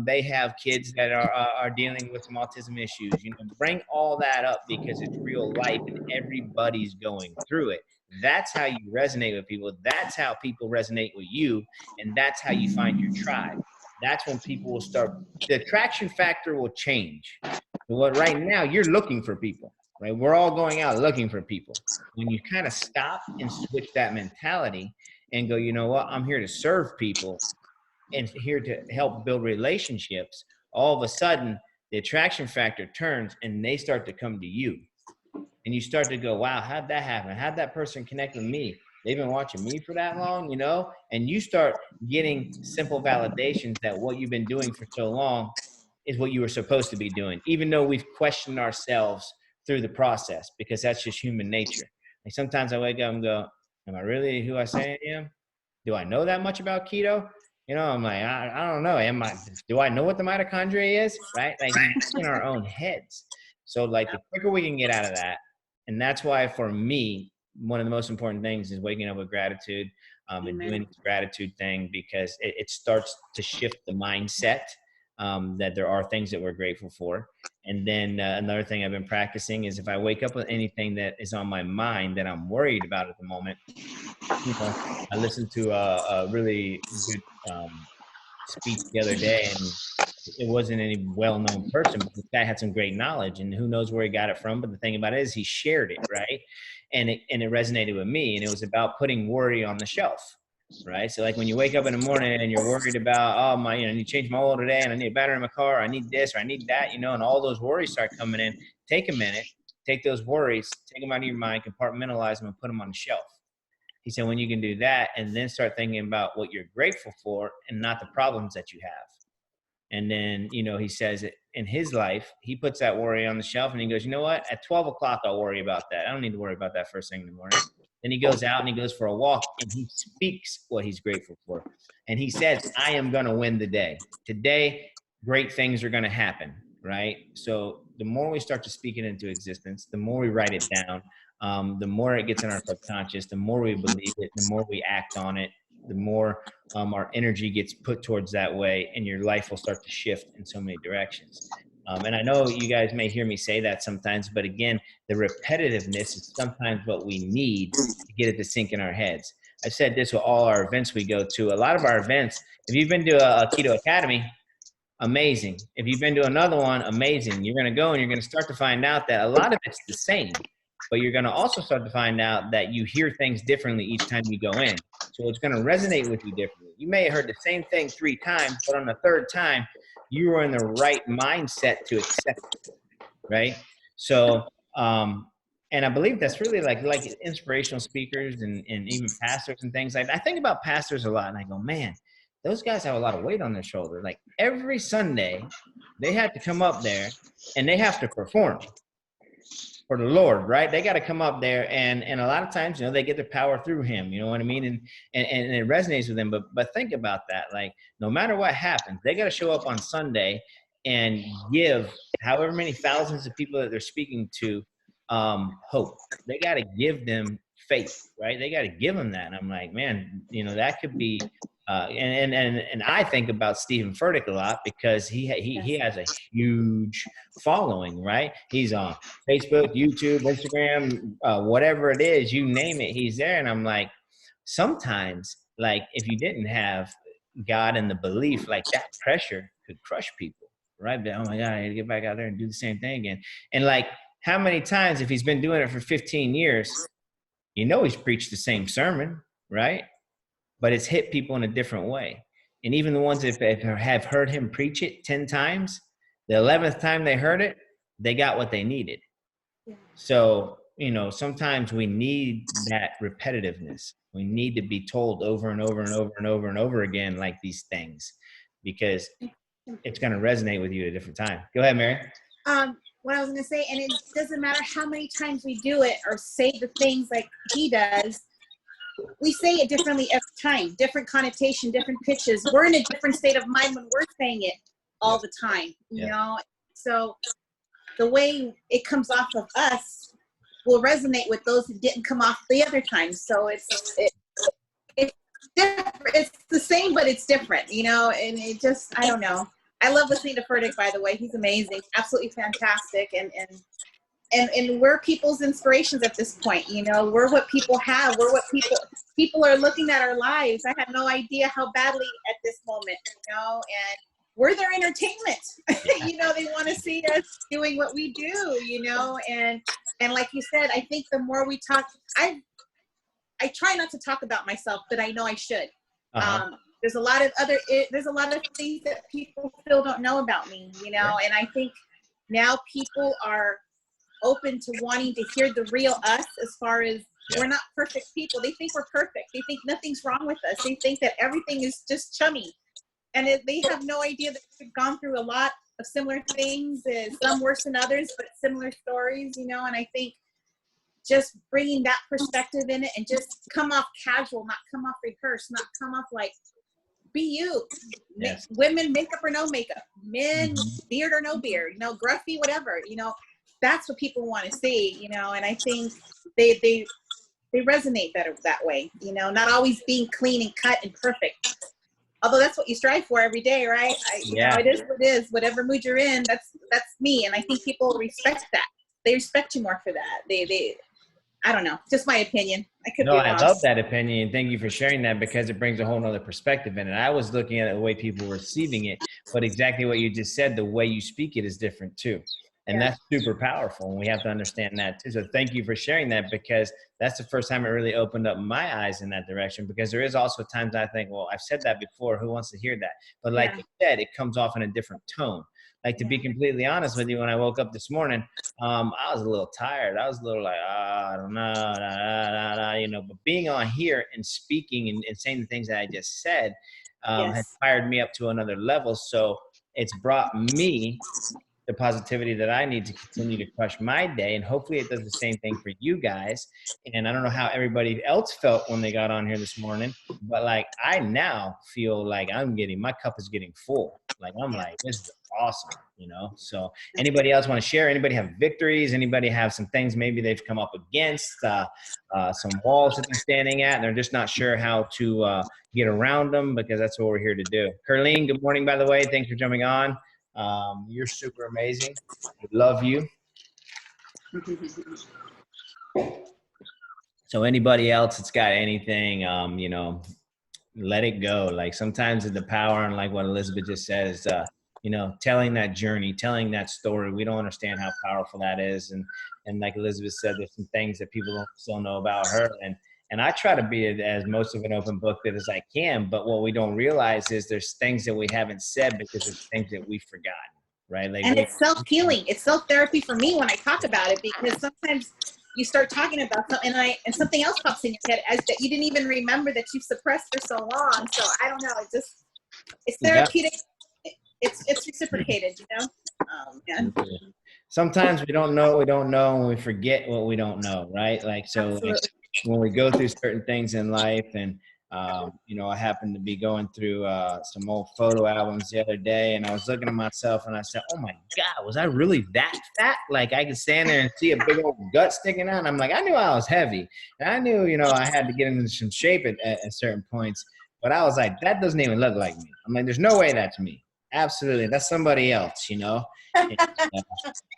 they have kids that are dealing with some autism issues. Bring all that up because it's real life and everybody's going through it. That's how you resonate with people. That's how people resonate with you. And that's how you find your tribe. That's when people will start, the attraction factor will change. But right now, you're looking for people, right? We're all going out looking for people. When you kind of stop and switch that mentality and go, you know what, I'm here to serve people and here to help build relationships, all of a sudden, the attraction factor turns and they start to come to you. And you start to go, wow, how'd that happen? How'd that person connect with me? They've been watching me for that long, and you start getting simple validations that what you've been doing for so long is what you were supposed to be doing, even though we've questioned ourselves through the process, because that's just human nature. Like sometimes I wake up and go, am I really who I say I am? Do I know that much about keto? I'm like, I don't know. Do I know what the mitochondria is? Right? Like in our own heads. So like the quicker we can get out of that. And that's why for me, one of the most important things is waking up with gratitude and doing this gratitude thing, because it starts to shift the mindset that there are things that we're grateful for. And then another thing I've been practicing is if I wake up with anything that is on my mind that I'm worried about at the moment, I listened to a really good speech the other day, and it wasn't any well-known person, but this guy had some great knowledge, and who knows where he got it from. But the thing about it is he shared it, right? And it resonated with me, and it was about putting worry on the shelf, right? So like when you wake up in the morning and you're worried about, oh my, I need to change my oil today, and I need a battery in my car, or I need this, or I need that, and all those worries start coming in. Take a minute, take those worries, take them out of your mind, compartmentalize them, and put them on the shelf. He said, when you can do that and then start thinking about what you're grateful for and not the problems that you have. And then, he says it in his life, he puts that worry on the shelf and he goes, you know what? At 12 o'clock, I'll worry about that. I don't need to worry about that first thing in the morning. Then he goes out and he goes for a walk and he speaks what he's grateful for. And he says, I am going to win the day. Today, great things are going to happen, right? So the more we start to speak it into existence, the more we write it down, the more it gets in our subconscious, the more we believe it, the more we act on it, the more our energy gets put towards that way, and your life will start to shift in so many directions. And I know you guys may hear me say that sometimes, but again, the repetitiveness is sometimes what we need to get it to sink in our heads. I've said this with all our events we go to. A lot of our events, if you've been to a Keto Academy, amazing. If you've been to another one, amazing. You're going to go and you're going to start to find out that a lot of it's the same. But you're going to also start to find out that you hear things differently each time you go in. So it's going to resonate with you differently. You may have heard the same thing 3 times, but on the 3rd time, you were in the right mindset to accept it, right? So, and I believe that's really like inspirational speakers and even pastors and things like that. I think about pastors a lot, and I go, man, those guys have a lot of weight on their shoulder. Like every Sunday, they have to come up there and they have to perform for the Lord, right? They got to come up there, and a lot of times, they get their power through him. You know what I mean? And it resonates with them. But think about that. Like no matter what happens, they got to show up on Sunday and give however many thousands of people that they're speaking to hope. They got to give them faith, right? They got to give them that. And I'm like, man, you know, that could be. And I think about Stephen Furtick a lot because he has a huge following, right? He's on Facebook, YouTube, Instagram, whatever it is, you name it, he's there. And I'm like, sometimes, like, if you didn't have God and the belief, like, that pressure could crush people, right? But, oh my God, I got to get back out there and do the same thing again. And like, how many times, if he's been doing it for 15 years, you know, he's preached the same sermon, right? But it's hit people in a different way. And even the ones that have heard him preach it 10 times, the 11th time they heard it, they got what they needed. Yeah. So, you know, sometimes we need that repetitiveness. We need to be told over and over and over and over and over again, like, these things, because it's going to resonate with you at a different time. Go ahead, Mary. What I was going to say, and it doesn't matter how many times we do it or say the things like he does, we say it differently every time, different connotation, different pitches. We're in a different state of mind when we're saying it all the time, you know? So the way it comes off of us will resonate with those who didn't come off the other time. So it's different. It's the same, but it's different, you know? And it just, I don't know. I love listening to Furtick, by the way. He's amazing, absolutely fantastic. And we're people's inspirations at this point, you know. We're what people have. We're what people are looking at our lives. I have no idea how badly at this moment, you know, and we're their entertainment. You know, they want to see us doing what we do, you know, and like you said, I think the more we talk, I try not to talk about myself, but I know I should. There's a lot of things that people still don't know about me, you know, and I think now people are open to wanting to hear the real us, as far as we're not perfect people. They think we're perfect. They think nothing's wrong with us. They think that everything is just chummy. And they have no idea that we've gone through a lot of similar things, some worse than others, but similar stories, you know. And I think just bringing that perspective in it and just come off casual, not come off rehearsed, not come off like, be you. Yes. Women, makeup or no makeup. Men, beard or no beard, you know, gruffy, whatever, you know. That's what people want to see, you know, and I think they resonate better that way, you know, not always being clean and cut and perfect. Although that's what you strive for every day, right? You know, it is what it is. Whatever mood you're in, that's me. And I think people respect that. They respect you more for that. They I don't know, just my opinion. I could be wrong. I love that opinion, and thank you for sharing that, because it brings a whole nother perspective in it. I was looking at the way people were receiving it, but exactly what you just said, the way you speak it is different too. And that's super powerful, and we have to understand that too. So thank you for sharing that, because that's the first time it really opened up my eyes in that direction, because there is also times I think, well, I've said that before. Who wants to hear that? But like you said, it comes off in a different tone. Like, to be completely honest with you, when I woke up this morning, I was a little tired. I was a little like, I don't know, you know, but being on here and speaking and saying the things that I just said has fired me up to another level. So it's brought me the positivity that I need to continue to crush my day. And hopefully it does the same thing for you guys. And I don't know how everybody else felt when they got on here this morning, but like, I now feel like my cup is getting full. Like, I'm like, this is awesome, you know? So anybody else want to share? Anybody have victories? Anybody have some things maybe they've come up against, some walls that they're standing at, and they're just not sure how to get around them, because that's what we're here to do. Carlene, good morning, by the way. Thanks for jumping on. You're super amazing. We love you. So anybody else that's got anything, you know, let it go. Like, sometimes the power, and like what Elizabeth just says, you know, telling that journey, telling that story, we don't understand how powerful that is. And like Elizabeth said, there's some things that people don't still know about her. And I try to be as most of an open book as I can, but what we don't realize is there's things that we haven't said because there's things that we've forgotten, right? Like, and it's self-healing. It's self-therapy for me when I talk about it, because sometimes you start talking about something and something else pops in your head as that you didn't even remember that you've suppressed for so long. So I don't know. It's therapeutic. It's reciprocated, you know? Sometimes we don't know, and we forget what we don't know, right? Like, so like, when we go through certain things in life, and You know, I happened to be going through some old photo albums the other day, and I was looking at myself, and I said, "Oh my God, was I really that fat? Like I could stand there and see a big old gut sticking out." And I'm like, I knew I was heavy, and I knew, you know, I had to get into some shape at certain points. But I was like, that doesn't even look like me. I'm like, there's no way that's me. Absolutely, that's somebody else, you know. And,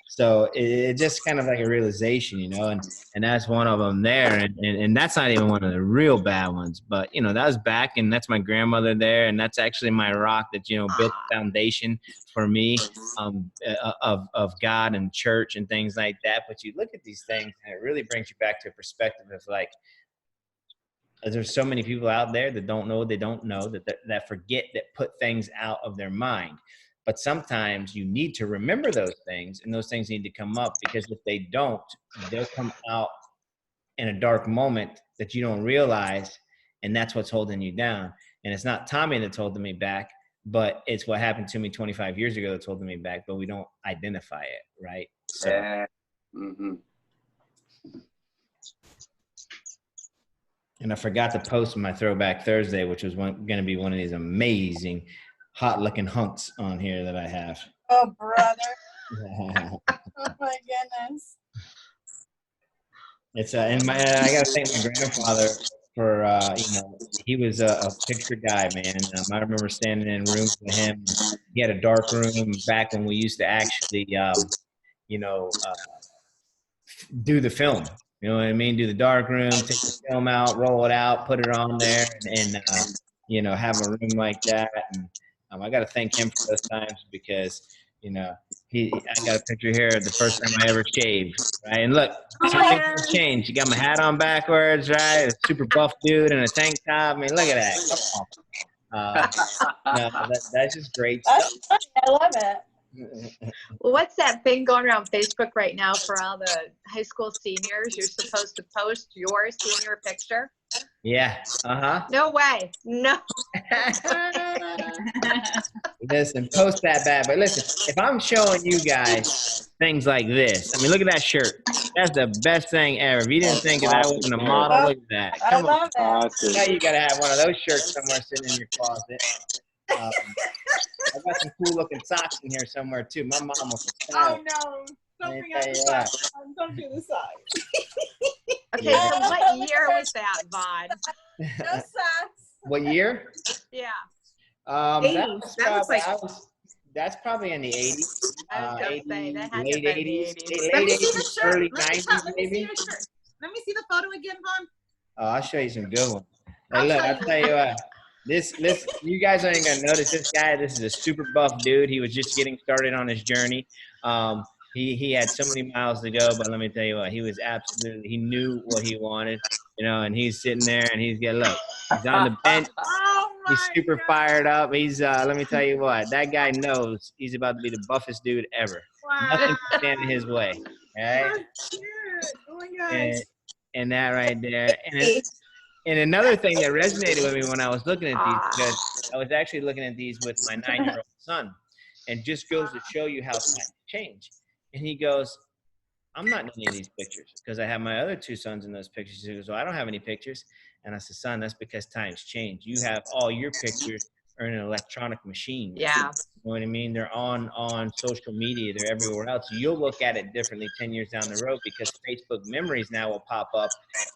so it's just kind of like a realization, you know, and that's one of them there. And that's not even one of the real bad ones, but, you know, that was back, and that's my grandmother there. And that's actually my rock that, you know, built the foundation for me of God and church and things like that. But you look at these things and it really brings you back to a perspective of like, there's so many people out there that don't know, that forget, that put things out of their mind. But sometimes you need to remember those things, and those things need to come up, because if they don't, they'll come out in a dark moment that you don't realize, and that's what's holding you down. And it's not Tommy that's holding me back, but it's what happened to me 25 years ago that's holding me back, but we don't identify it, right? So. Yeah. Mm-hmm. And I forgot to post my Throwback Thursday, which was going to be one of these amazing hot-looking hunks on here that I have. Oh, brother. Oh, my goodness. It's and I got to thank my grandfather for you know, he was a picture guy, man. I remember standing in rooms with him. He had a dark room back when we used to actually you know, do the film. You know what I mean? Do the dark room, take the film out, roll it out, put it on there, and you know, have a room like that. And I got to thank him for those times, because, you know, I got a picture here of the first time I ever shaved, right? And look, something changed. You got my hat on backwards, right? A super buff dude in a tank top. I mean, look at that. Come on. No, that's just great stuff. That's funny. I love it. Well, what's that thing going around Facebook right now for all the high school seniors? You're supposed to post your senior picture. Yeah. No way. No. Listen, post that bad. But listen, if I'm showing you guys things like this, I mean, look at that shirt. That's the best thing ever. If you didn't think that I wasn't a model, look at that. Come on. Now you got to have one of those shirts somewhere sitting in your closet. I got some cool looking socks in here somewhere too. My mom was a style. Oh, no. Don't bring out the socks. Don't do the socks. Okay, so what year was that, Vaughn? No socks. What year? Yeah. That's probably in the 80s. I was gonna say, that had to late be the 80s, 80s. Let me late see the 80s, shirt. early Let me 90s, see maybe. your shirt. Let me see the photo again, Vaughn. Oh, I'll show you some good ones. Hey, look, I'll tell you what. This, you guys ain't gonna notice this guy. This is a super buff dude. He was just getting started on his journey. He had so many miles to go, but let me tell you what, he was absolutely, he knew what he wanted, you know, and he's sitting there and he's on the bench. Oh, my He's super God. fired up. He's, let me tell you what, that guy knows he's about to be the buffest dude ever. Wow. Nothing can stand in his way. Right? That's cute. Oh, my gosh. And that right there. And another thing that resonated with me when I was looking at these, because I was actually looking at these with my 9-year-old son, and just goes to show you how times change. And he goes, I'm not in any of these pictures, because I have my other 2 sons in those pictures. He goes, well, I don't have any pictures. And I said, son, that's because times change. You have all your pictures are in an electronic machine. Yeah. You know what I mean? They're on social media. They're everywhere else. You'll look at it differently 10 years down the road, because Facebook memories now will pop up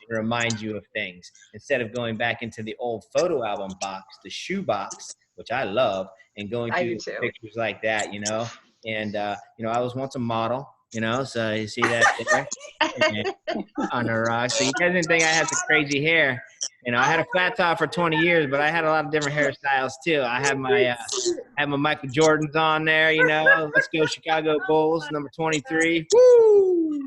and remind you of things. Instead of going back into the old photo album box, the shoe box, which I love, and going through pictures like that, you know? And, you know, I was once a model, you know, so you see that there on the rock. So you guys didn't think I had the crazy hair. You know, I had a flat top for 20 years, but I had a lot of different hairstyles too. I had my Michael Jordans on there, you know. Let's go Chicago Bulls, number 23. Woo!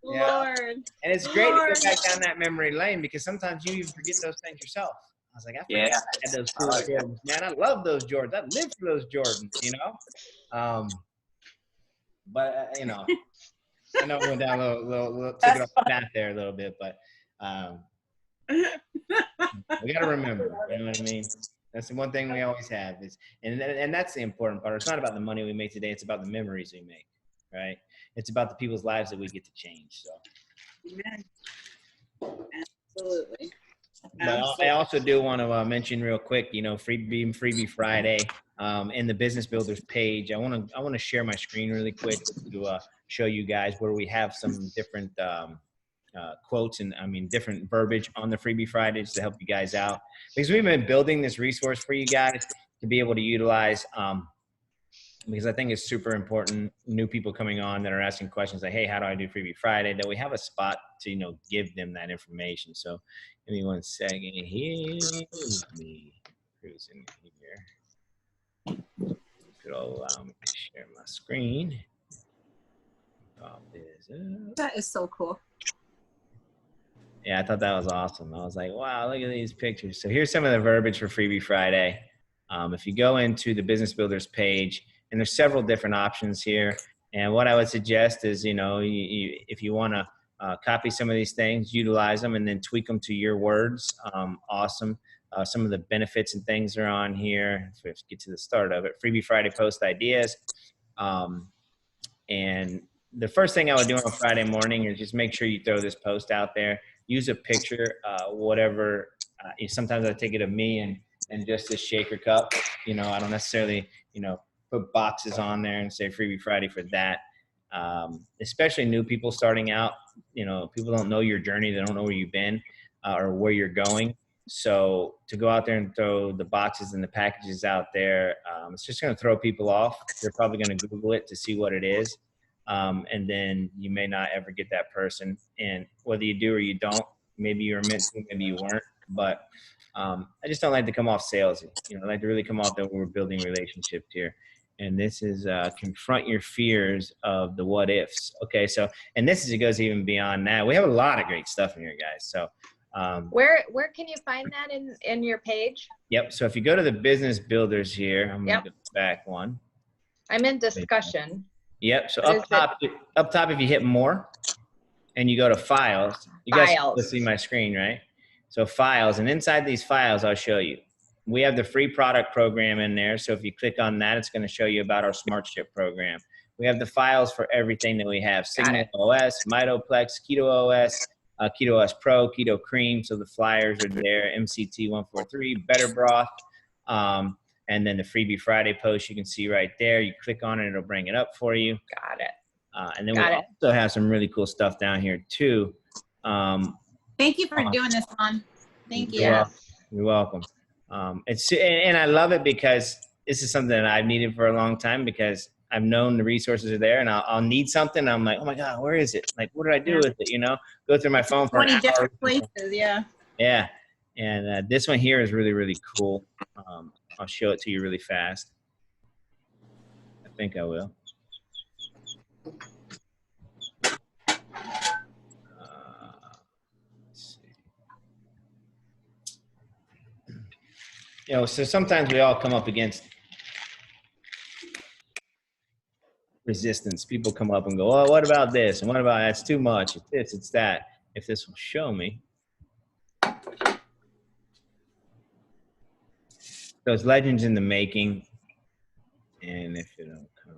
Yeah. Lord. And it's great to go back down that memory lane, because sometimes you even forget those things yourself. I was like, I forgot I had those cool Jordans. Man, I love those Jordans. I lived for those Jordans, you know. But you know, I know we went down a little took it off the path there a little bit, but we got to remember, you know what I mean? That's the one thing we always have is, and that's the important part. It's not about the money we make today. It's about the memories we make, right? It's about the people's lives that we get to change. So. Amen. Absolutely. But I also do want to mention real quick, you know, Freebie Friday in the Business Builders page. I want to share my screen really quick to show you guys where we have some different quotes and different verbiage on the Freebie Fridays to help you guys out, because we've been building this resource for you guys to be able to utilize. Because I think it's super important, new people coming on that are asking questions like, hey, how do I do Freebie Friday? That we have a spot to, you know, give them that information. So give me 1 second here. Let me cruise in here. Could allow me to share my screen. Pop this up. That is so cool. Yeah, I thought that was awesome. I was like, wow, look at these pictures. So here's some of the verbiage for Freebie Friday. If you go into the Business Builders page, and there's several different options here. And what I would suggest is, you know, if you want to copy some of these things, utilize them, and then tweak them to your words. Awesome. Some of the benefits and things are on here. So let's get to the start of it. Freebie Friday post ideas. And the first thing I would do on Friday morning is just make sure you throw this post out there. Use a picture, whatever. Sometimes I take it of me and just this shaker cup. You know, I don't necessarily, you know, put boxes on there and say Freebie Friday for that. Especially new people starting out, you know, people don't know your journey. They don't know where you've been or where you're going. So to go out there and throw the boxes and the packages out there, it's just going to throw people off. They're probably going to Google it to see what it is. And then you may not ever get that person. And whether you do or you don't, maybe you were meant to, maybe you weren't. But I just don't like to come off salesy. You know, I like to really come off that we're building relationships here. And this is confront your fears of the what ifs. Okay, so, and it goes even beyond that. We have a lot of great stuff in here, guys. So where can you find that in your page? Yep. So if you go to the Business Builders here, I'm going to go back one. I'm in discussion. Yep. So up top, if you hit more and you go to files, you guys can see my screen, right? So files, and inside these files, I'll show you. We have the free product program in there. So if you click on that, it's going to show you about our Smart Ship program. We have the files for everything that we have. Signal OS, Mitoplex, Keto OS, Keto OS Pro, Keto Cream. So the flyers are there. MCT 143, Better Broth. And then the Freebie Friday post you can see right there. You click on it, it'll bring it up for you. Got it. And then we also have some really cool stuff down here too. Thank you for doing this, Lon. Thank you. You're welcome. And I love it because this is something that I've needed for a long time, because I've known the resources are there, and I'll need something. I'm like, oh my God, where is it? Like, what did I do with it? You know, go through my phone for 20 different places. Yeah. Yeah. And this one here is really, really cool. I'll show it to you really fast. I think I will. You know, so sometimes we all come up against resistance. People come up and go, oh, what about this? And what about that's too much? It's this, it's that. If this will show me. Those legends in the making. And if it don't come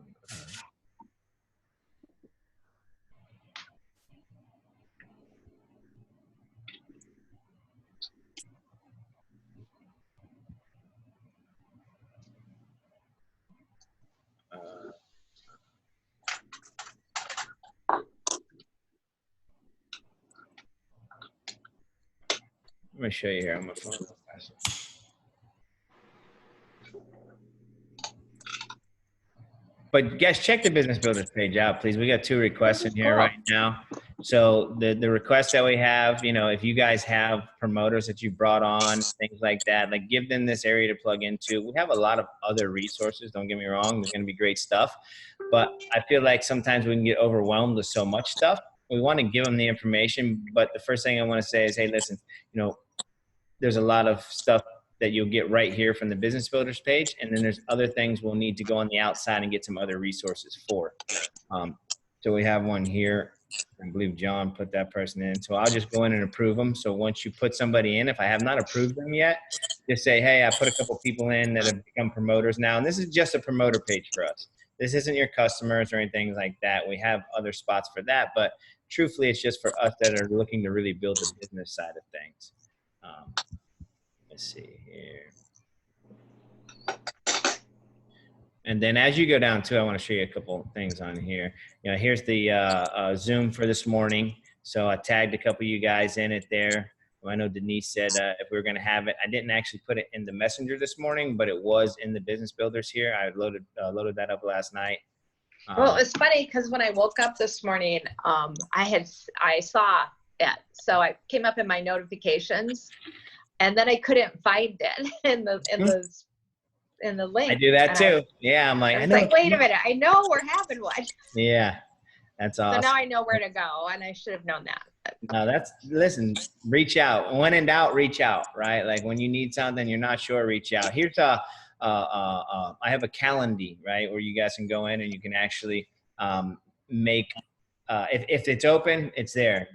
let me show you here on my phone. But guys, check the Business Builders page out, please. We got 2 requests in here right now. So the requests that we have, you know, if you guys have promoters that you brought on, things like that, like give them this area to plug into. We have a lot of other resources. Don't get me wrong. There's going to be great stuff. But I feel like sometimes we can get overwhelmed with so much stuff. We want to give them the information. But the first thing I want to say is, hey, listen, you know, there's a lot of stuff that you'll get right here from the Business Builders page. And then there's other things we'll need to go on the outside and get some other resources for. So we have one here. I believe John put that person in. So I'll just go in and approve them. So once you put somebody in, if I have not approved them yet, just say, hey, I put a couple people in that have become promoters now. And this is just a promoter page for us. This isn't your customers or anything like that. We have other spots for that. But truthfully, it's just for us that are looking to really build the business side of things. Let's see here. And then as you go down too, I want to show you a couple things on here. You know, here's the Zoom for this morning. So I tagged a couple of you guys in it there. I know Denise said if we were going to have it, I didn't actually put it in the messenger this morning, but it was in the business builders here. I loaded that up last night. Well, it's funny because when I woke up this morning, I saw it. So I came up in my notifications, and then I couldn't find it in the link. I do that too. I'm like, I was like, wait a minute, I know we're having one. Yeah, that's awesome. So now I know where to go, and I should have known that. No, listen, reach out. When in doubt, reach out, right? Like when you need something, you're not sure, reach out. Here's I have a calendar, right, where you guys can go in and you can actually make, if it's open, it's there.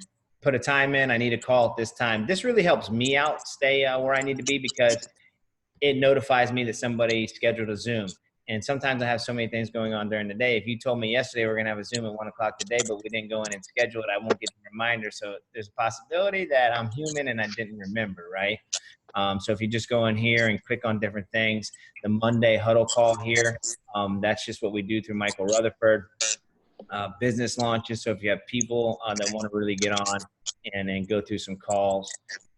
Put a time in, I need a call at this time. This really helps me out, stay where I need to be, because it notifies me that somebody scheduled a Zoom. And sometimes I have so many things going on during the day. If you told me yesterday we're going to have a Zoom at 1 o'clock today, but we didn't go in and schedule it, I won't get the reminder. So there's a possibility that I'm human and I didn't remember, right? So if you just go in here and click on different things, the Monday huddle call here, that's just what we do through Michael Rutherford. Business launches. So if you have people that want to really get on and then go through some calls,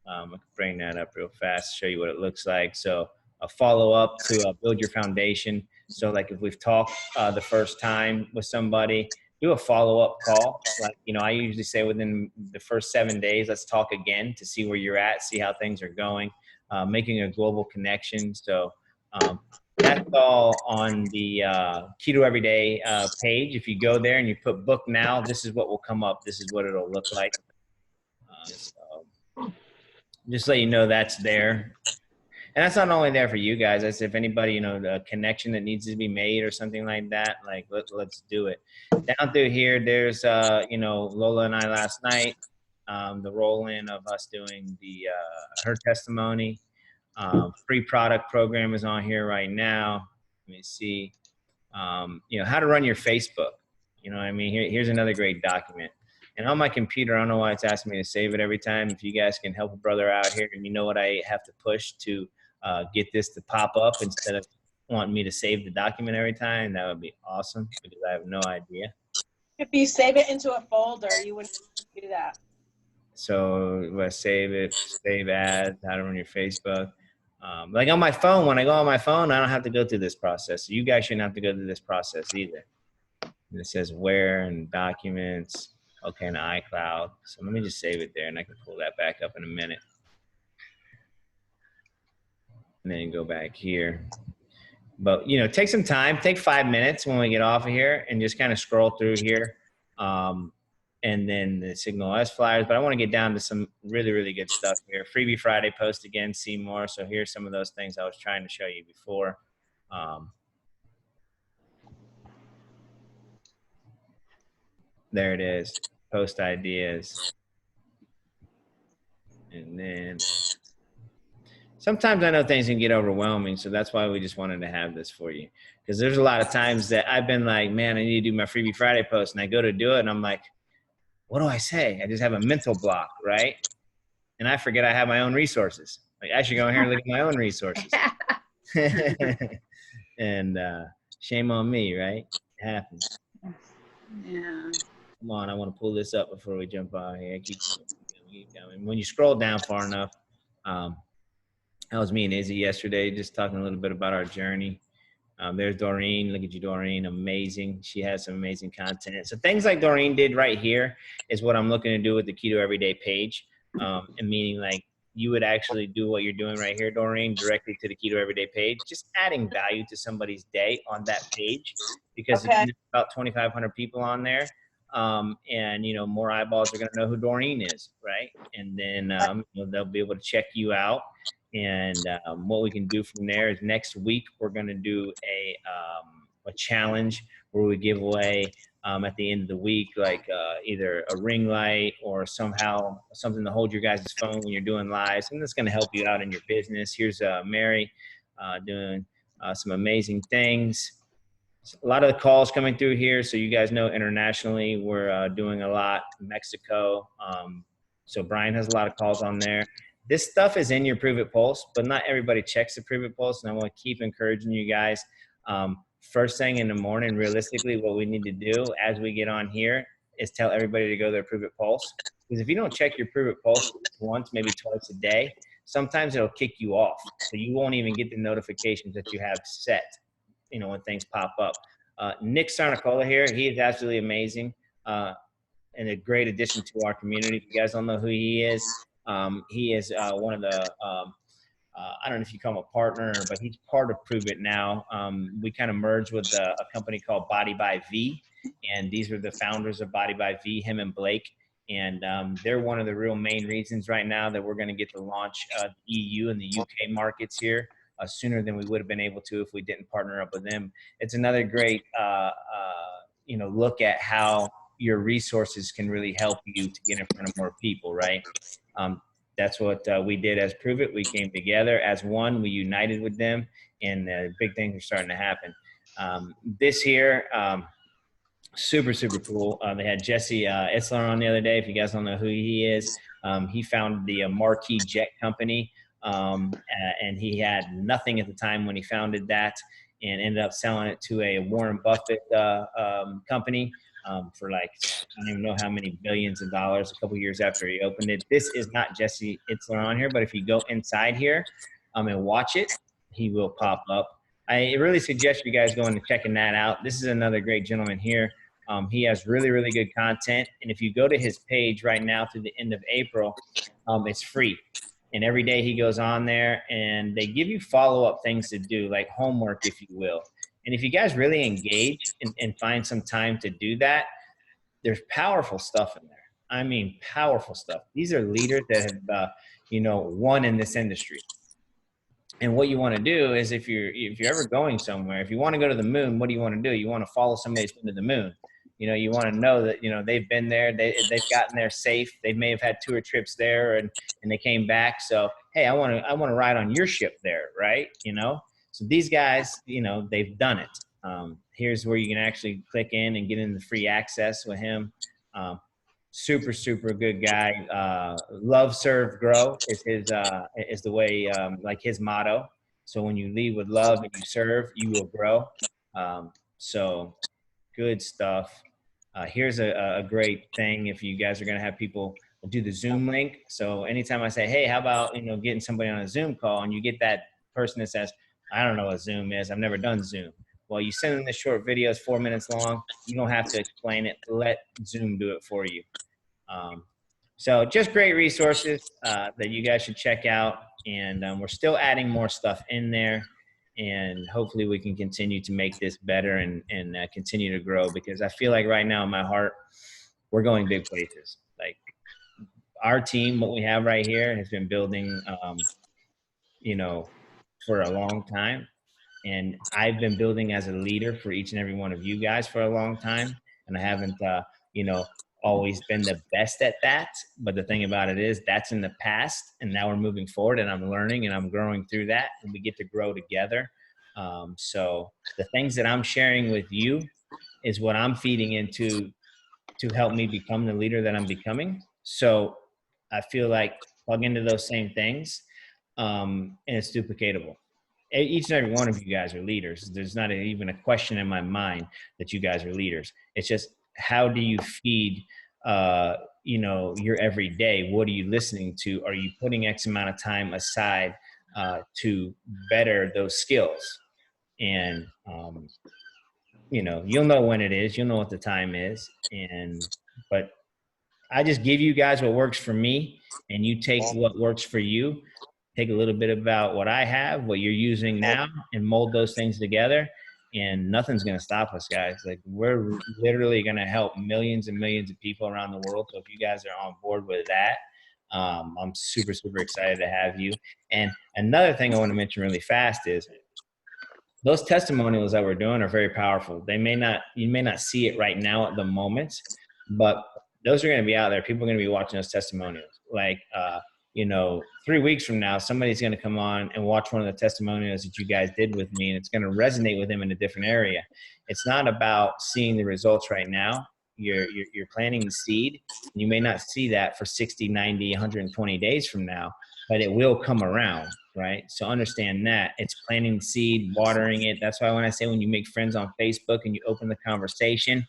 I can bring that up real fast, show you what it looks like. So a follow-up to build your foundation. So like if we've talked the first time with somebody, do a follow-up call. Like, you know, I usually say within the first 7 days, let's talk again to see where you're at, see how things are going, making a global connection. So that's all on the Keto Everyday page. If you go there and you put book now, this is what will come up. This is what it'll look like. So just let you know that's there. And that's not only there for you guys. That's if anybody, you know, the connection that needs to be made or something like that, like let's do it. Down through here, there's, you know, Lola and I last night, the roll-in of us doing the her testimony. Free product program is on here right now. Let me see. You know, how to run your Facebook. You know what I mean? Here's another great document. And on my computer, I don't know why it's asking me to save it every time. If you guys can help a brother out here and you know what I have to push to get this to pop up instead of wanting me to save the document every time, that would be awesome, because I have no idea. If you save it into a folder, you wouldn't do that. So let's save it, save as, how to run your Facebook. Like on my phone, when I go on my phone, I don't have to go through this process. So you guys shouldn't have to go through this process either. And it says where and documents. Okay, in iCloud. So let me just save it there and I can pull that back up in a minute. And then go back here. But, you know, take some time, take 5 minutes when we get off of here and just kind of scroll through here. And then the Signal S flyers. But I want to get down to some really, really good stuff here. Freebie Friday post again, see more. So here's some of those things I was trying to show you before. There it is, post ideas. And then sometimes I know things can get overwhelming, so that's why we just wanted to have this for you. Because there's a lot of times that I've been like, man, I need to do my Freebie Friday post, and I go to do it, and I'm like, what do I say? I just have a mental block, right? And I forget I have my own resources. Like, I should go in here and look at my own resources. And shame on me, right? It happens. Yeah. Come on, I want to pull this up before we jump out here. Keep going. When you scroll down far enough, that was me and Izzy yesterday, just talking a little bit about our journey. There's Doreen. Look at you, Doreen. Amazing. She has some amazing content. So things like Doreen did right here is what I'm looking to do with the Keto Everyday page. And meaning like you would actually do what you're doing right here, Doreen, directly to the Keto Everyday page, just adding value to somebody's day on that page, because there's about 2,500 people on there. And you know, more eyeballs are going to know who Doreen is, right? And then you know, they'll be able to check you out. And what we can do from there is next week we're going to do a challenge where we give away at the end of the week, like either a ring light or somehow something to hold your guys' phone when you're doing lives, and that's going to help you out in your business. Here's Mary doing some amazing things. A lot of the calls coming through here, so you guys know internationally we're doing a lot. Mexico, so Brian has a lot of calls on there. this stuff is in your Prove It Pulse, but not everybody checks the Prove It Pulse. And I want to keep encouraging you guys. First thing in the morning, realistically, what we need to do as we get on here is tell everybody to go to their Prove It Pulse. Because if you don't check your Prove It Pulse once, maybe twice a day, sometimes it'll kick you off. So you won't even get the notifications that you have set, you know, when things pop up. Nick Sarnicola here, he is absolutely amazing and a great addition to our community. If you guys don't know who he is one of the, I don't know if you call him a partner, but he's part of Prove It now. We kind of merged with a company called Body by V, and these are the founders of Body by V, him and Blake. And they're one of the real main reasons right now that we're going to get to launch the EU and the UK markets here sooner than we would have been able to if we didn't partner up with them. It's another great, you know, look at how your resources can really help you to get in front of more people, right? That's what we did as Prove It. We came together as one. We united with them, and big things are starting to happen. This here, super, super cool. They had Jesse Itzler on the other day. If you guys don't know who he is, he founded the Marquee Jet Company, and he had nothing at the time when he founded that, and ended up selling it to a Warren Buffett company for like, I don't even know how many billions of dollars a couple years after he opened it. This is not Jesse Itzler on here, but if you go inside here and watch it, he will pop up. I really suggest you guys going and checking that out. This is another great gentleman here. He has really, really good content. And if you go to his page right now through the end of April, it's free. And every day he goes on there and they give you follow-up things to do, like homework, if you will. And if you guys really engage and find some time to do that, there's powerful stuff in there. I mean, powerful stuff. These are leaders that have, you know, won in this industry. And what you want to do is if you're ever going somewhere, if you want to go to the moon, what do you want to do? You want to follow somebody who's been to the moon. You know, you want to know that, you know, they've been there, they've gotten there safe. They may have had tour trips there and they came back. So, hey, I want to ride on your ship there, right? You know, so these guys, you know, they've done it. Here's where you can actually click in and get into free access with him. Super, super good guy. Love, serve, grow is is the way, like his motto. So when you lead with love and you serve, you will grow. So good stuff. Here's a great thing if you guys are going to have people do the Zoom link. So anytime I say, hey, how about, you know, getting somebody on a Zoom call, and you get that person that says, I don't know what Zoom is. I've never done Zoom. Well, you send them this short video, it's 4 minutes long. You don't have to explain it. Let Zoom do it for you. So just great resources that you guys should check out. And we're still adding more stuff in there. And hopefully we can continue to make this better and continue to grow, because I feel like right now in my heart, we're going big places. Like our team, what we have right here has been building, you know, for a long time. And I've been building as a leader for each and every one of you guys for a long time. And I haven't, you know, always been the best at that. But the thing about it is that's in the past, and now we're moving forward, and I'm learning and I'm growing through that, and we get to grow together. So the things that I'm sharing with you is what I'm feeding into to help me become the leader that I'm becoming. So I feel like plug into those same things, and it's duplicatable. Each and every one of you guys are leaders. There's not even a question in my mind that you guys are leaders. It's just, how do you feed, you know, your everyday? What are you listening to? Are you putting X amount of time aside to better those skills? And, you know, you'll know when it is. You'll know what the time is. But I just give you guys what works for me, and you take what works for you. Take a little bit about what I have, what you're using now, and mold those things together. And nothing's going to stop us, guys. Like, we're literally going to help millions and millions of people around the world. So if you guys are on board with that, I'm super, super excited to have you. And another thing I want to mention really fast is those testimonials that we're doing are very powerful. You may not see it right now at the moment, but those are going to be out there. People are going to be watching those testimonials. Like, you know, 3 weeks from now, somebody's going to come on and watch one of the testimonials that you guys did with me, and it's going to resonate with them in a different area. It's not about seeing the results right now. You're planting the seed. You may not see that for 60, 90, 120 days from now, but it will come around, right? So understand that it's planting the seed, watering it. That's why when I say when you make friends on Facebook and you open the conversation,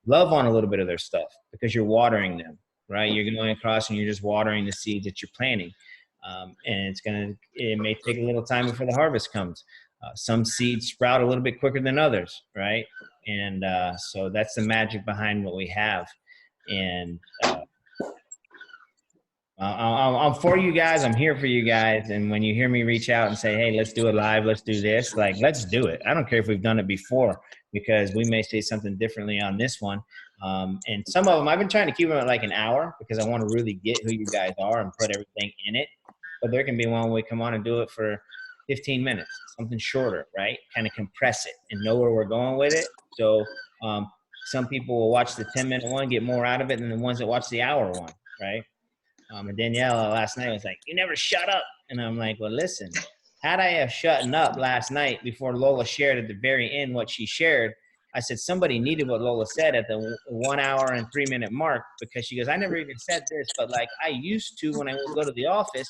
love on a little bit of their stuff because you're watering them, right? You're going across and you're just watering the seeds that you're planting. And it may take a little time before the harvest comes. Some seeds sprout a little bit quicker than others, right? And so that's the magic behind what we have. And I'm for you guys. I'm here for you guys. And when you hear me reach out and say, hey, let's do it live, let's do this, like, let's do it. I don't care if we've done it before because we may say something differently on this one. And some of them, I've been trying to keep them at like an hour because I want to really get who you guys are and put everything in it. But there can be one where we come on and do it for 15 minutes, something shorter, right? Kind of compress it and know where we're going with it. So some people will watch the 10-minute one, get more out of it than the ones that watch the hour one, right? And Danielle last night was like, you never shut up. And I'm like, well, listen, had I have shutting up last night before Lola shared at the very end what she shared, I said, somebody needed what Lola said at the 1 hour and 3 minute mark, because she goes, I never even said this, but like I used to, when I would go to the office,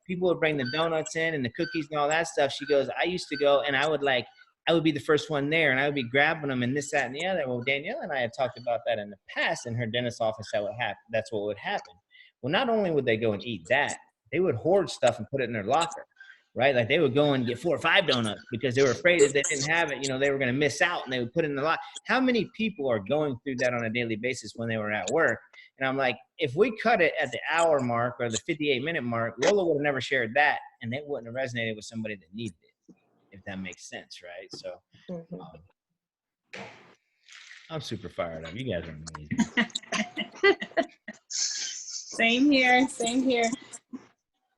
people would bring the donuts in and the cookies and all that stuff. She goes, I used to go and I would be the first one there and I would be grabbing them and this, that, and the other. Well, Danielle and I had talked about that in the past in her dentist's office. That's what would happen. Well, not only would they go and eat that, they would hoard stuff and put it in their locker, right? Like they would go and get 4 or 5 donuts because they were afraid if they didn't have it, they were going to miss out, and they would put it in the locker. How many people are going through that on a daily basis when they were at work? And I'm like, if we cut it at the hour mark or the 58-minute mark, Lola would have never shared that, and it wouldn't have resonated with somebody that needed it, if that makes sense, right? So I'm super fired up. You guys are amazing. Same here.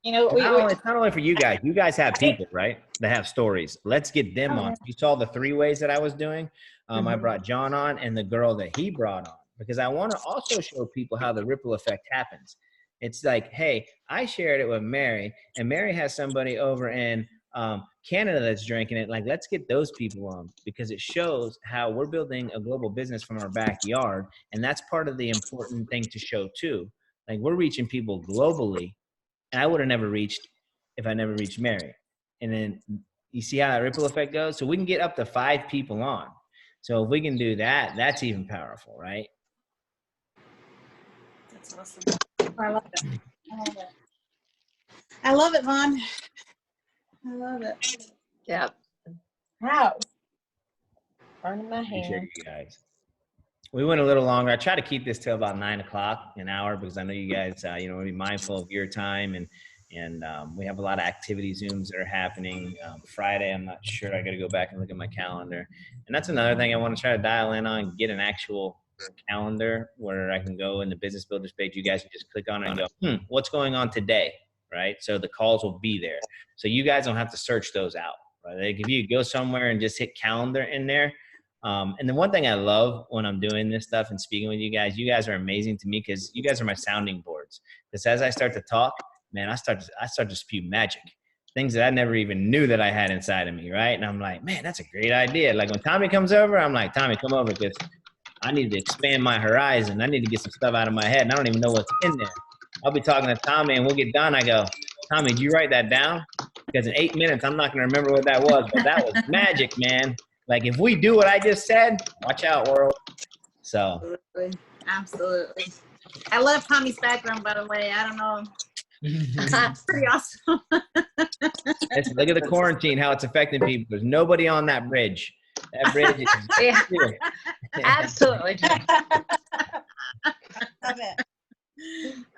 It's not only for you guys. You guys have people, right, that have stories. Let's get them on. You saw the 3 ways that I was doing. I brought John on and the girl that he brought on, because I want to also show people how the ripple effect happens. It's like, hey, I shared it with Mary, and Mary has somebody over in Canada that's drinking it. Like, let's get those people on, because it shows how we're building a global business from our backyard. And that's part of the important thing to show too. Like, we're reaching people globally, and I would have never reached if I never reached Mary. And then you see how that ripple effect goes? So we can get up to 5 people on. So if we can do that, that's even powerful, right? That's awesome. I love it. I love it, Vaughn. I love it. Yep. Wow. Burning my Appreciate hand. you guys. We went a little longer. I try to keep this till about 9 o'clock, an hour, because I know you guys, be mindful of your time, and we have a lot of activity Zooms that are happening. Friday, I'm not sure. I got to go back and look at my calendar. And that's another thing I want to try to dial in on, get an actual calendar where I can go in the Business Builders page. You guys can just click on it and go, what's going on today, right? So the calls will be there. So you guys don't have to search those out, right? Like if you go somewhere and just hit calendar in there. And the one thing I love when I'm doing this stuff and speaking with you guys are amazing to me, because you guys are my sounding boards. Because as I start to talk, man, I start to spew magic, things that I never even knew that I had inside of me, right? And I'm like, man, that's a great idea. Like when Tommy comes over, I'm like, Tommy, come over, because I need to expand my horizon. I need to get some stuff out of my head, and I don't even know what's in there. I'll be talking to Tommy, and we'll get done. I go, Tommy, did you write that down? Because in 8 minutes, I'm not going to remember what that was, but that was magic, man. Like, if we do what I just said, watch out, world. So. Absolutely. I love Tommy's background, by the way. I don't know. It's pretty awesome. Look at the quarantine, how it's affecting people. There's nobody on that bridge. That bridge is Yeah. clear. Absolutely. Love it.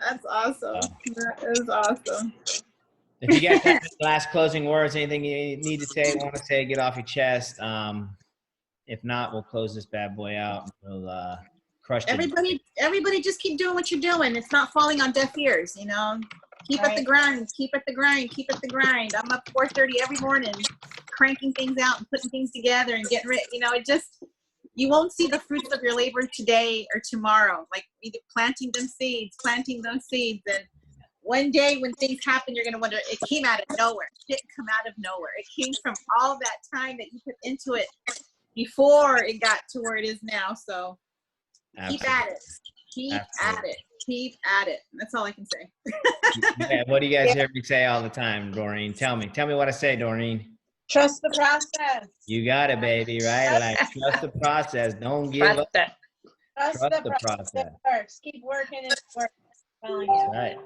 That's awesome. That is awesome. If you guys have any last closing words, anything you need to say, want to say, get off your chest. If not, we'll close this bad boy out. We'll crush it. Everybody just keep doing what you're doing. It's not falling on deaf ears, Keep at the grind, keep at the grind, keep at the grind. I'm up 4:30 every morning, cranking things out and putting things together and getting ready. You won't see the fruits of your labor today or tomorrow. Like either planting those seeds. And one day when things happen, you're going to wonder, it came out of nowhere. It didn't come out of nowhere. It came from all that time that you put into it before it got to where it is now. So Keep at it. Keep at Absolutely. it. Keep at it. That's all I can say. Yeah, what do you guys hear me say all the time, Doreen? Tell me what I say, Doreen. Trust the process. You got it, baby, right? Like, trust the process. Don't give up. Trust it. Trust Trust the the process. process. It works. Keep working and it works. I'm telling That's you. right.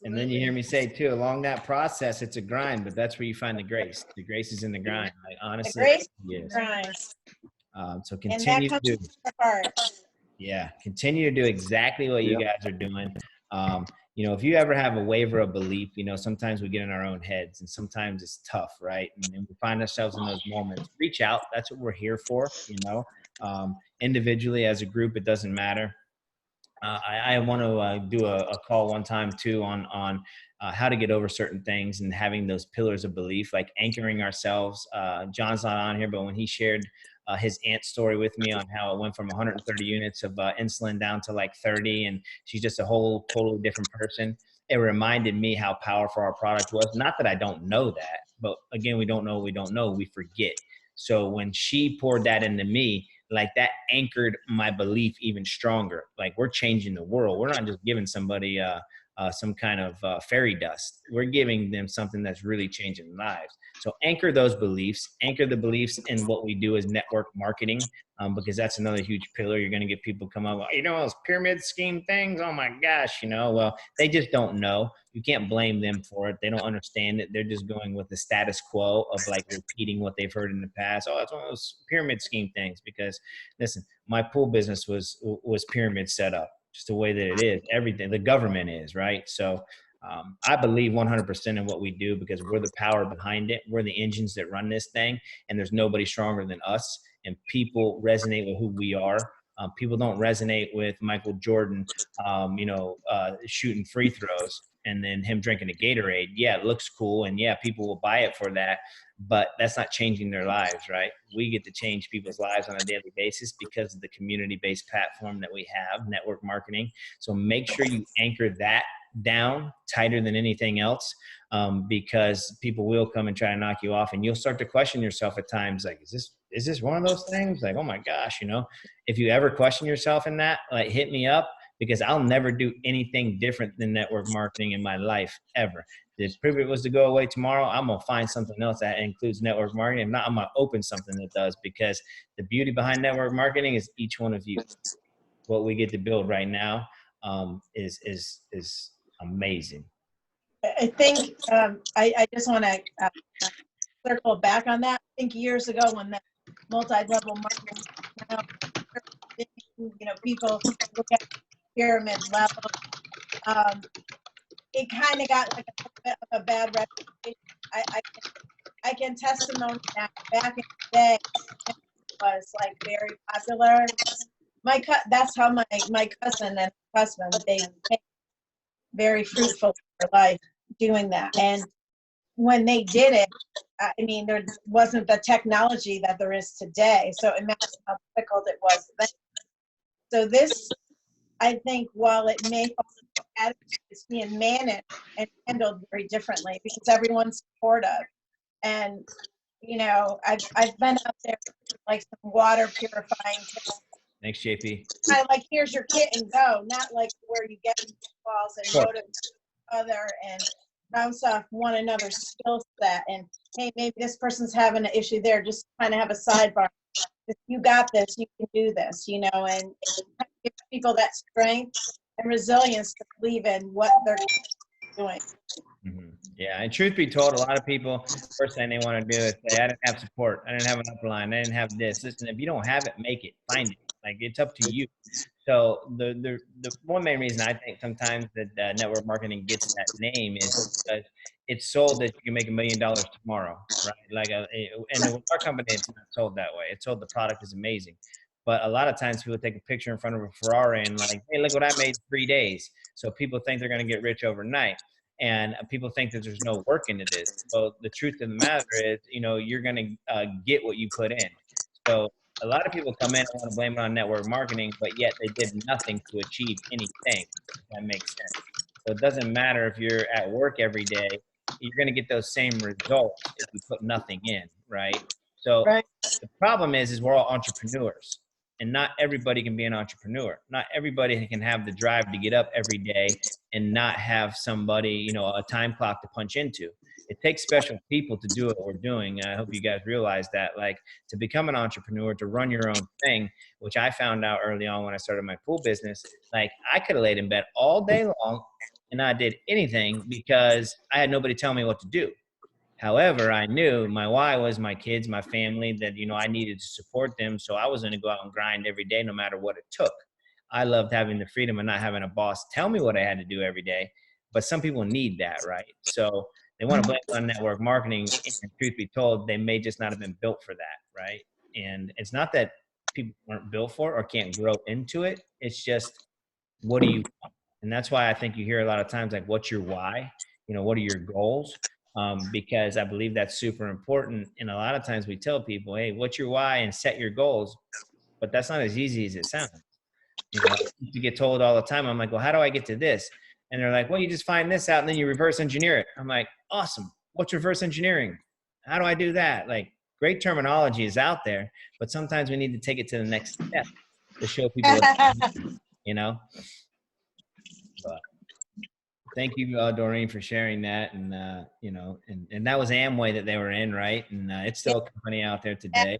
And then you hear me say too, along that process, it's a grind, but that's where you find the grace. The grace is in the grind. Like, honestly, grace yes. Grind. So And that continue comes to, from the heart. yeah, continue to do exactly what you guys are doing. You know, if you ever have a waiver of belief, you know, sometimes we get in our own heads and sometimes it's tough, right? And then we find ourselves in those moments. Reach out. That's what we're here for, you know. Individually, as a group, it doesn't matter. I want to do a call one time too on how to get over certain things and having those pillars of belief, like anchoring ourselves. John's not on here, but when he shared his aunt's story with me on how it went from 130 units of insulin down to like 30, and she's just a whole totally different person. It reminded me how powerful our product was. Not that I don't know that, but again, we don't know what we don't know. We forget. So when she poured that into me, like that anchored my belief even stronger. Like, we're changing the world. We're not just giving somebody some kind of fairy dust. We're giving them something that's really changing lives. So anchor those beliefs, anchor the beliefs in what we do as network marketing, because that's another huge pillar. You're going to get people come up, you know, those pyramid scheme things. Oh my gosh, you know, well, they just don't know. You can't blame them for it. They don't understand it. They're just going with the status quo of like repeating what they've heard in the past. Oh, that's one of those pyramid scheme things. Because listen, my pool business was pyramid set up, just the way that it is. Everything, the government is, right? So I believe 100% in what we do because we're the power behind it. We're the engines that run this thing, and there's nobody stronger than us. And people resonate with who we are. People don't resonate with Michael Jordan, shooting free throws and then him drinking a Gatorade. Yeah, it looks cool, and yeah, people will buy it for that, but that's not changing their lives, right? We get to change people's lives on a daily basis because of the community-based platform that we have, network marketing. So make sure you anchor that down tighter than anything else, because people will come and try to knock you off, and you'll start to question yourself at times, like, is this one of those things? Like, oh my gosh, you know, if you ever question yourself in that, like, hit me up, because I'll never do anything different than network marketing in my life ever. If it was to go away tomorrow, I'm going to find something else that includes network marketing. If not, I'm going to open something that does, because the beauty behind network marketing is each one of you. What we get to build right now is amazing. I think I just want to circle back on that. I think years ago when the multi-level marketing, you know, people look at pyramid level, it kind of got like a bit of a bad reputation. I can testimony that back in the day it was like very popular. That's how my cousin and husband, they became very fruitful in their life doing that. And when they did it, I mean, there wasn't the technology that there is today. So imagine how difficult it was then. So this, I think, while it may it's being managed and handled very differently because everyone's supportive. And, you know, I've been out there like some water purifying kits. Thanks, JP. I like, here's your kit and go, not like where you get balls and motivate other and bounce off one another's skill set. And hey, maybe this person's having an issue there. Just kind of have a sidebar. If you got this, you can do this, you know, and give people that strength and resilience to believe in what they're doing. Mm-hmm. Yeah, and truth be told, a lot of people, first thing they want to do is say, I didn't have support, I didn't have an upline, I didn't have this. Listen, if you don't have it, make it, find it. Like, it's up to you. So the one main reason I think sometimes that network marketing gets that name is because it's sold that you can make $1 million tomorrow, right? Like, and with our company, it's not sold that way. It's sold the product is amazing. But a lot of times people take a picture in front of a Ferrari and like, hey, look what I made in 3 days. So people think they're going to get rich overnight. And people think that there's no work into this. So the truth of the matter is, you know, you're going to get what you put in. So a lot of people come in and want to blame it on network marketing, but yet they did nothing to achieve anything, if that makes sense. So it doesn't matter if you're at work every day, you're going to get those same results if you put nothing in, right? So Right. the problem is we're all entrepreneurs. And not everybody can be an entrepreneur. Not everybody can have the drive to get up every day and not have somebody, you know, a time clock to punch into. It takes special people to do what we're doing. And I hope you guys realize that, like, to become an entrepreneur, to run your own thing, which I found out early on when I started my pool business, like I could have laid in bed all day long and not did anything because I had nobody tell me what to do. However, I knew my why was my kids, my family, that, you know, I needed to support them. So I was going to go out and grind every day, no matter what it took. I loved having the freedom and not having a boss tell me what I had to do every day. But some people need that, right? So they want to blame it on network marketing. And truth be told, they may just not have been built for that, right? And it's not that people aren't built for it or can't grow into it. It's just, what do you want? And that's why I think you hear a lot of times, like, what's your why? You know, what are your goals? Because I believe that's super important. And a lot of times we tell people, hey, what's your why, and set your goals. But that's not as easy as it sounds. You know, you get told all the time, I'm like, well, how do I get to this? And they're like, well, you just find this out and then you reverse engineer it. I'm like, awesome. What's reverse engineering? How do I do that? Like, great terminology is out there, but sometimes we need to take it to the next step to show people, you know. But thank you, Doreen, for sharing that. And, you know, and that was Amway that they were in, right? And it's still a company out there today.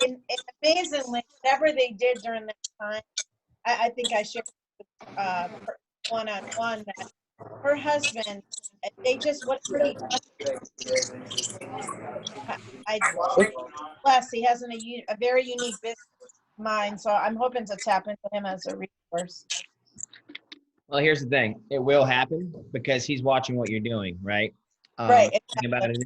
And amazingly, whatever they did during that time, I think I shared one-on-one that her husband, they just, whatever he I bless, he has a very unique business mind, so I'm hoping to tap into him as a resource. Well, here's the thing. It will happen because he's watching what you're doing, right? Right. The thing about it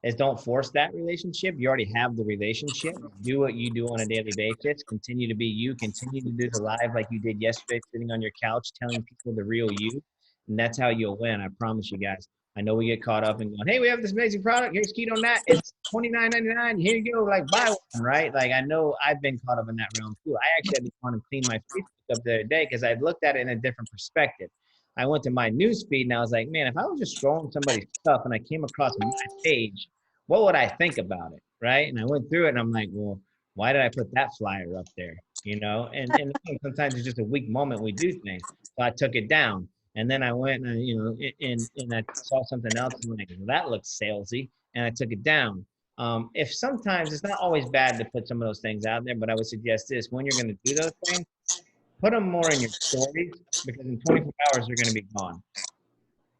is don't force that relationship. You already have the relationship. Do what you do on a daily basis. Continue to be you. Continue to do the live like you did yesterday, sitting on your couch, telling people the real you. And that's how you'll win. I promise you guys. I know we get caught up in going, hey, we have this amazing product. Here's Keto Nat. It's $29.99. Here you go. Like, buy one, right? Like, I know I've been caught up in that realm too. I actually had to want to clean my Facebook up the other day because I looked at it in a different perspective. I went to my news feed and I was like, man, if I was just scrolling somebody's stuff and I came across my page, what would I think about it, right? And I went through it and I'm like, well, why did I put that flyer up there, you know? And sometimes it's just a weak moment we do things. So I took it down. And then I went and, you know, and I saw something else and I'm like, well, that looks salesy, and I took it down. If sometimes it's not always bad to put some of those things out there, but I would suggest this: when you're going to do those things, put them more in your stories, because in 24 hours they're going to be gone.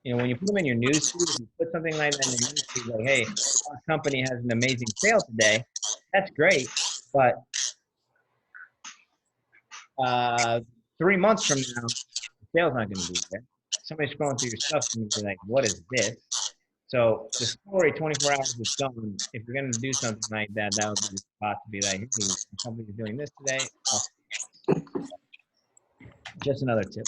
You know, when you put them in your news feed, if you put something like that in your news feed, like, hey, our company has an amazing sale today, that's great, but 3 months from now, sale's not going to be there. Somebody's scrolling through your stuff and be like, what is this? So the story, 24 hours is gone. If you're going to do something like that, that would be the spot to be like, hey, the company's doing this today. Just another tip.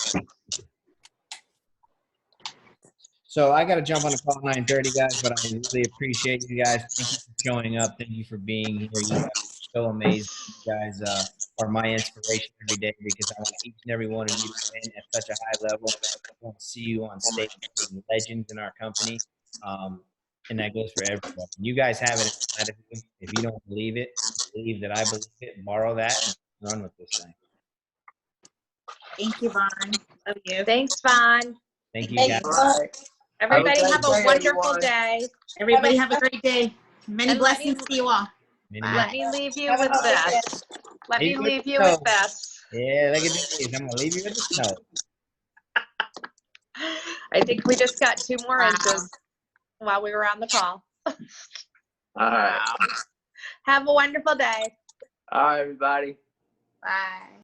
So I got to jump on a call at 9:30, guys, but I really appreciate you guys. Thank you for showing up. Thank you for being here. You guys are so amazing. You guys are my inspiration every day, because I want each and every one of you to win at such a high level. I want to see you on stage with legends in our company. And that goes for everyone. You guys have it inside of you. If you don't believe it, believe that I believe it. Borrow that and run with this thing. Thank you, Vaughn. Love you. Thanks, Vaughn. Thank you, Thank guys. you. Everybody Have a have great a day, wonderful everyone. day. Everybody have a great day. Many And let blessings me- to you all. Let me leave you Have a with lovely day. this. Let me Leave you with leave the you with snow. this. Yeah, look at these. I'm going to leave you with the snow. I think we just got 2 more Wow. inches while we were on the call. All right. Have a wonderful day. All right, everybody. Bye.